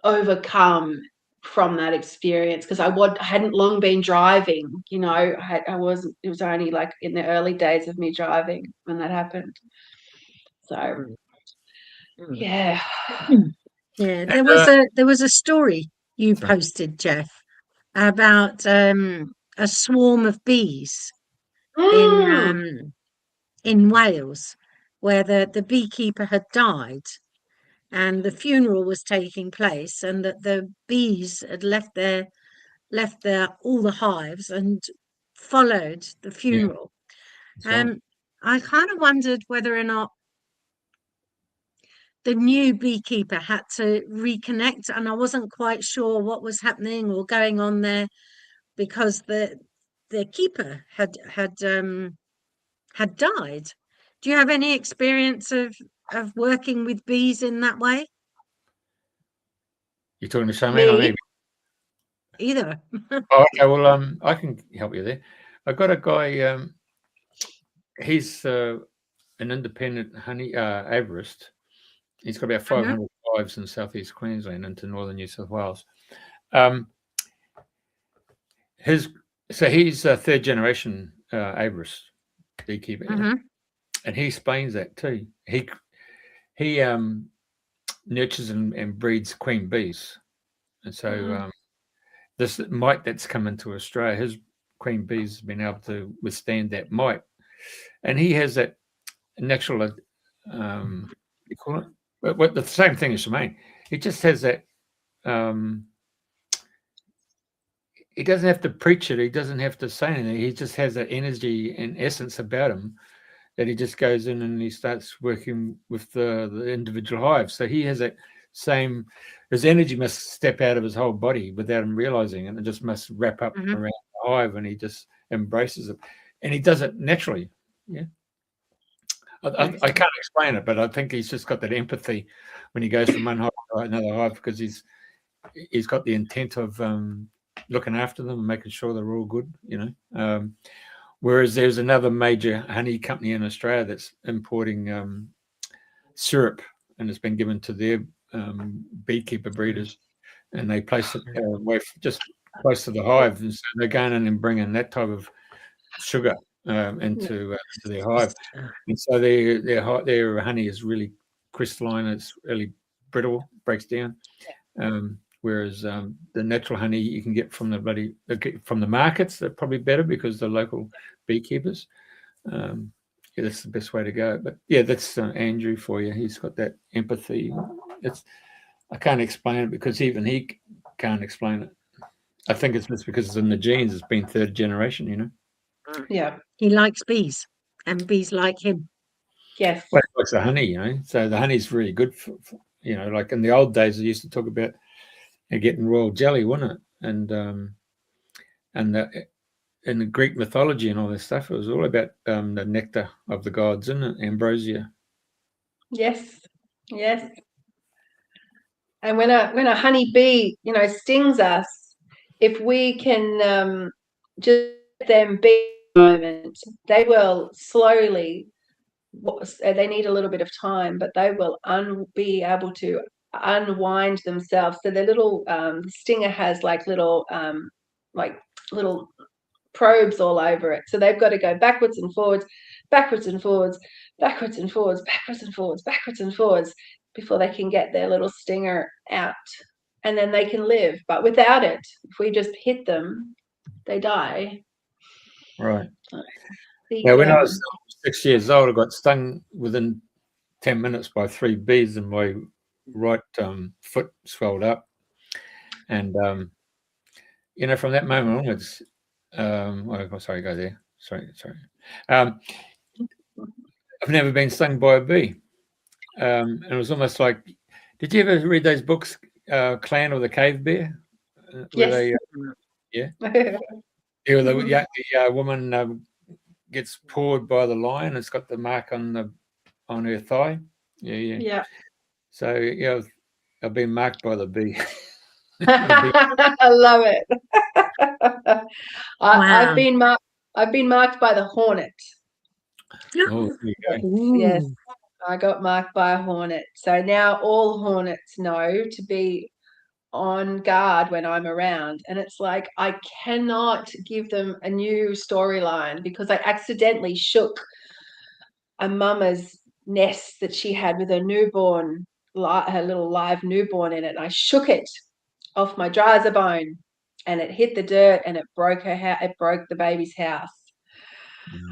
Speaker 3: overcome from that experience, because I hadn't long been driving, you know, it was only like in the early days of me driving when that happened. So yeah.
Speaker 2: Yeah, there was a story you posted, Jeff, about a swarm of bees in Wales, where the beekeeper had died and the funeral was taking place, and that the bees had left their all the hives and followed the funeral.
Speaker 1: Right.
Speaker 2: I kind of wondered whether or not the new beekeeper had to reconnect, and I wasn't quite sure what was happening or going on there, because the keeper had died. Do you have any experience of working with bees in that way?
Speaker 1: You're talking to Shemaine or me?
Speaker 2: Either.
Speaker 1: Oh, okay. Well, I can help you there. I got a guy. He's an independent honey aviarist. He's got about 500 hives in southeast Queensland into northern New South Wales. He's a third generation aviarist beekeeper, and he explains that too. He nurtures and breeds queen bees, and so this mite that's come into Australia, his queen bees have been able to withstand that mite, and he has that natural. You call it? But the same thing as Shemaine. He just has that. He doesn't have to preach it. He doesn't have to say anything. He just has that energy and essence about him that he just goes in and he starts working with the individual hives. So he has that same. His energy must step out of his whole body without him realizing it. It just must wrap up around the hive, and he just embraces it. And he does it naturally. Yeah. I can't explain it, but I think he's just got that empathy when he goes from one hive to another hive, because he's got the intent of looking after them and making sure they're all good, you know. Whereas there's another major honey company in Australia that's importing syrup, and it's been given to their beekeeper breeders, and they place it just close to the hive, and so they're going in and bringing that type of sugar into their hive, and so their honey is really crystalline. It's really brittle, breaks down. Whereas the natural honey you can get from the markets, they're probably better because the local beekeepers. That's the best way to go. But yeah, that's Andrew for you. He's got that empathy. I can't explain it because even he can't explain it. I think it's just because it's in the genes. It's been third generation, you know.
Speaker 3: Yeah.
Speaker 2: He likes bees, and bees like him.
Speaker 3: Yes.
Speaker 1: Well, it's like the honey, you know. So the honey's really good for, you know, like in the old days, they used to talk about getting royal jelly, wasn't it? And the, in the Greek mythology and all this stuff, it was all about the nectar of the gods, isn't it? Ambrosia.
Speaker 3: Yes. Yes. And when a honeybee, you know, stings us, if we can just let them be a moment, they will slowly. They need a little bit of time, but they will be able to unwind themselves. So the little the stinger has like little probes all over it. So they've got to go backwards and forwards, backwards and forwards, backwards and forwards, backwards and forwards, backwards and forwards before they can get their little stinger out. And then they can live. But without it, if we just hit them, they die.
Speaker 1: Right. Yeah, when I was 6 years old, I got stung within 10 minutes by 3 bees, and my right foot swelled up. And, you know, from that moment onwards, oh, sorry, go there. Sorry. I've never been stung by a bee. And it was almost like, did you ever read those books, Clan of the Cave Bear?
Speaker 3: Yes.
Speaker 1: Yeah. The woman gets pawed by the lion. It's got the mark on her thigh. Yeah. So yeah, I've been marked by the bee.
Speaker 3: I love it.
Speaker 2: Wow.
Speaker 3: I've been marked by the hornet.
Speaker 1: Oh, there you go.
Speaker 3: Yes, I got marked by a hornet. So now all hornets know to be on guard when I'm around. And it's like I cannot give them a new storyline because I accidentally shook a mama's nest that she had with her newborn, her little live newborn in it. I shook it off my dryzer bone and it hit the dirt and it broke it broke the baby's house.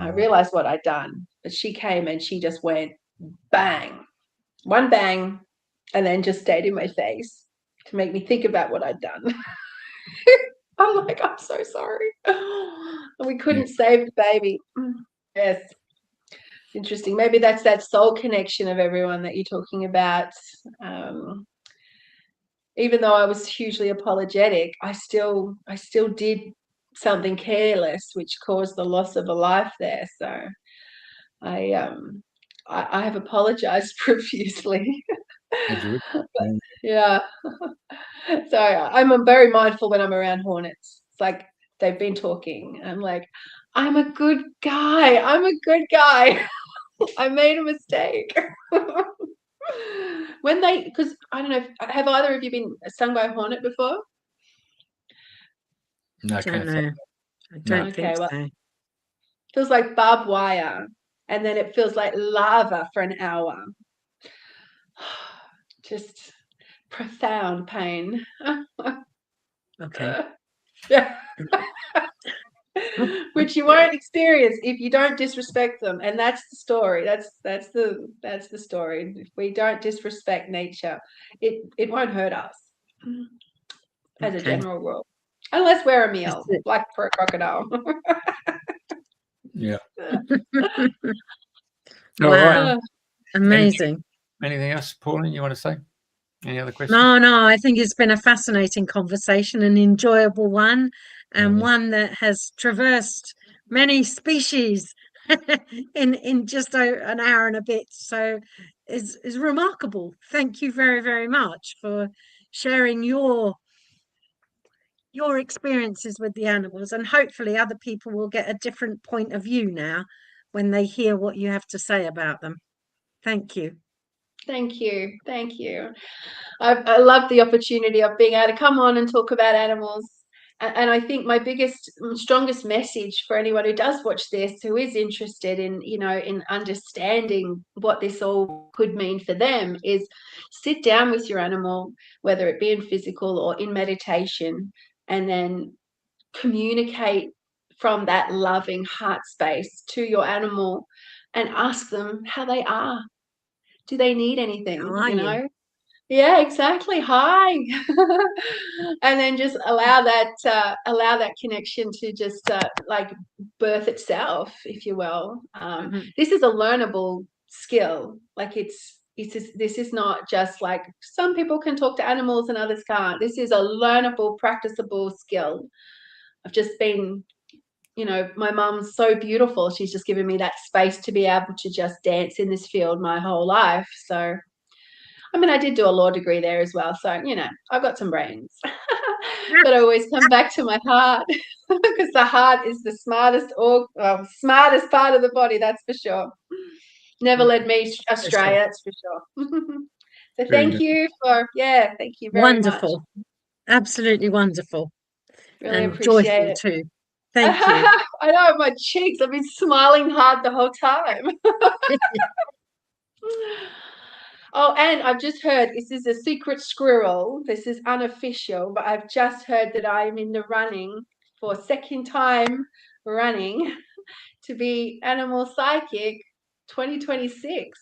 Speaker 3: I realized what I'd done, but she came and she just went bang, one bang, and then just stayed in my face to make me think about what I'd done. I'm like, I'm so sorry. We couldn't save the baby. Yes. Interesting. Maybe that's that soul connection of everyone that you're talking about. Even though I was hugely apologetic, I still did something careless, which caused the loss of a life there. So I have apologized profusely. Yeah. So I'm very mindful when I'm around hornets. It's like they've been talking. I'm like, I'm a good guy. I made a mistake. Because I don't know, have either of you been stung by a hornet before?
Speaker 1: No,
Speaker 2: I don't know. I don't think so.
Speaker 3: Well, feels like barbed wire, and then it feels like lava for an hour. Just profound pain.
Speaker 2: Okay.
Speaker 3: Yeah. Which you won't experience if you don't disrespect them, and that's the story. That's the story. If we don't disrespect nature, it won't hurt us, as a general rule, unless we're a meal, like for a crocodile.
Speaker 1: Yeah.
Speaker 2: Wow. Right. Amazing.
Speaker 1: Anything else, Pauline, you want to say? Any other questions?
Speaker 2: No, I think it's been a fascinating conversation, an enjoyable one, and one that has traversed many species in just an hour and a bit. So is remarkable. Thank you very, very much for sharing your experiences with the animals, and hopefully other people will get a different point of view now when they hear what you have to say about them. Thank you.
Speaker 3: Thank you. I love the opportunity of being able to come on and talk about animals. And I think my strongest message for anyone who does watch this, who is interested in, in understanding what this all could mean for them, is sit down with your animal, whether it be in physical or in meditation, and then communicate from that loving heart space to your animal and ask them how they are. Do they need anything? You? Yeah, exactly. Hi. And then just allow that connection to just like birth itself, if you will. This is a learnable skill. Like this is not just like some people can talk to animals and others can't. This is a learnable, practicable skill. I've just been, you know, my mum's so beautiful. She's just given me that space to be able to just dance in this field my whole life. So, I mean, I did do a law degree there as well. So, you know, I've got some brains. But I always come back to my heart because the heart is the smartest smartest part of the body, that's for sure. Never led me astray, that's for sure. So thank you very
Speaker 2: Wonderful.
Speaker 3: much.
Speaker 2: Absolutely wonderful.
Speaker 3: Really
Speaker 2: And
Speaker 3: appreciate
Speaker 2: joyful
Speaker 3: it
Speaker 2: too. Thank you.
Speaker 3: I know, my cheeks, I've been smiling hard the whole time. Oh, and I've just heard, this is a secret squirrel, this is unofficial, but I've just heard that I'm in the running for a second time running to be Animal Psychic 2026.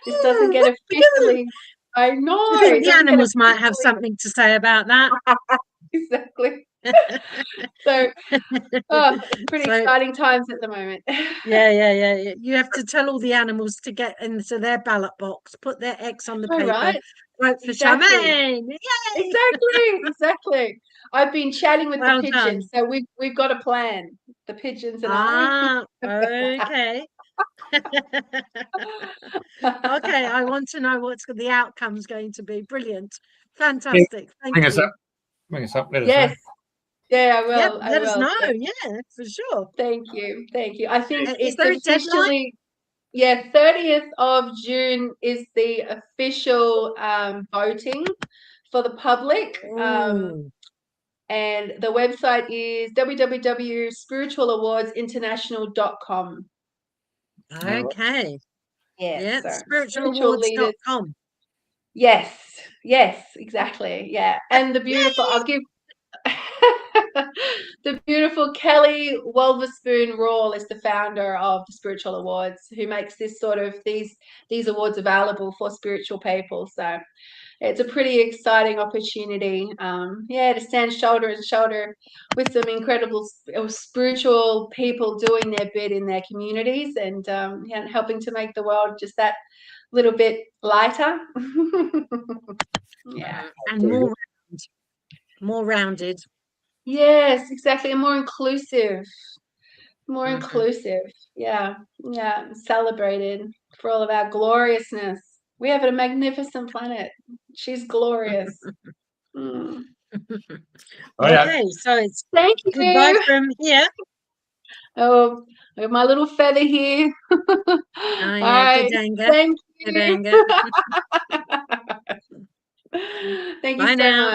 Speaker 3: This doesn't get officially, I know.
Speaker 2: I think the animals might have something to say about that.
Speaker 3: Exactly. So, pretty exciting times at the moment.
Speaker 2: Yeah. You have to tell all the animals to get into their ballot box, put their X on the paper,
Speaker 3: right.
Speaker 2: vote for
Speaker 3: Exactly.
Speaker 2: Shemaine. Yay!
Speaker 3: Exactly. I've been chatting with
Speaker 2: Well
Speaker 3: the pigeons, so we've got a plan. The pigeons and I.
Speaker 2: Okay. Okay, I want to know what's the outcome's going to be. Brilliant. Fantastic. Thank
Speaker 1: Bring us
Speaker 2: you.
Speaker 1: up. Bring us up. Let us
Speaker 3: Yes.
Speaker 1: know.
Speaker 3: Yeah, I will.
Speaker 2: Yep,
Speaker 3: I
Speaker 2: let us
Speaker 3: will.
Speaker 2: know. Yeah, for sure.
Speaker 3: Thank you. Thank you. I think
Speaker 2: Is
Speaker 3: it's
Speaker 2: there a deadline?
Speaker 3: officially, 30th of June is the official voting for the public.
Speaker 2: Ooh,
Speaker 3: And the website is www.spiritualawardsinternational.com.
Speaker 2: okay. Yeah,
Speaker 3: So spiritual leaders.
Speaker 2: spiritualawards.com.
Speaker 3: Yes, exactly. Yeah. And the beautiful, I'll give the beautiful Kelly Wolverspoon Rawle is the founder of the Spiritual Awards, who makes this sort of these awards available for spiritual people. So it's a pretty exciting opportunity, to stand shoulder to shoulder with some incredible spiritual people doing their bit in their communities and helping to make the world just that little bit lighter.
Speaker 2: And more rounded.
Speaker 3: Yes, exactly, and more inclusive. Yeah, celebrated for all of our gloriousness. We have a magnificent planet. She's glorious.
Speaker 2: Okay, so it's
Speaker 3: Thank
Speaker 2: goodbye
Speaker 3: you.
Speaker 2: from here.
Speaker 3: Oh, I have my little feather here.
Speaker 2: Oh,
Speaker 3: All
Speaker 2: yeah,
Speaker 3: right.
Speaker 2: Gadanga.
Speaker 3: Thank you.
Speaker 2: Gadanga.
Speaker 3: Thank
Speaker 2: Bye
Speaker 3: you so
Speaker 2: now.
Speaker 3: much.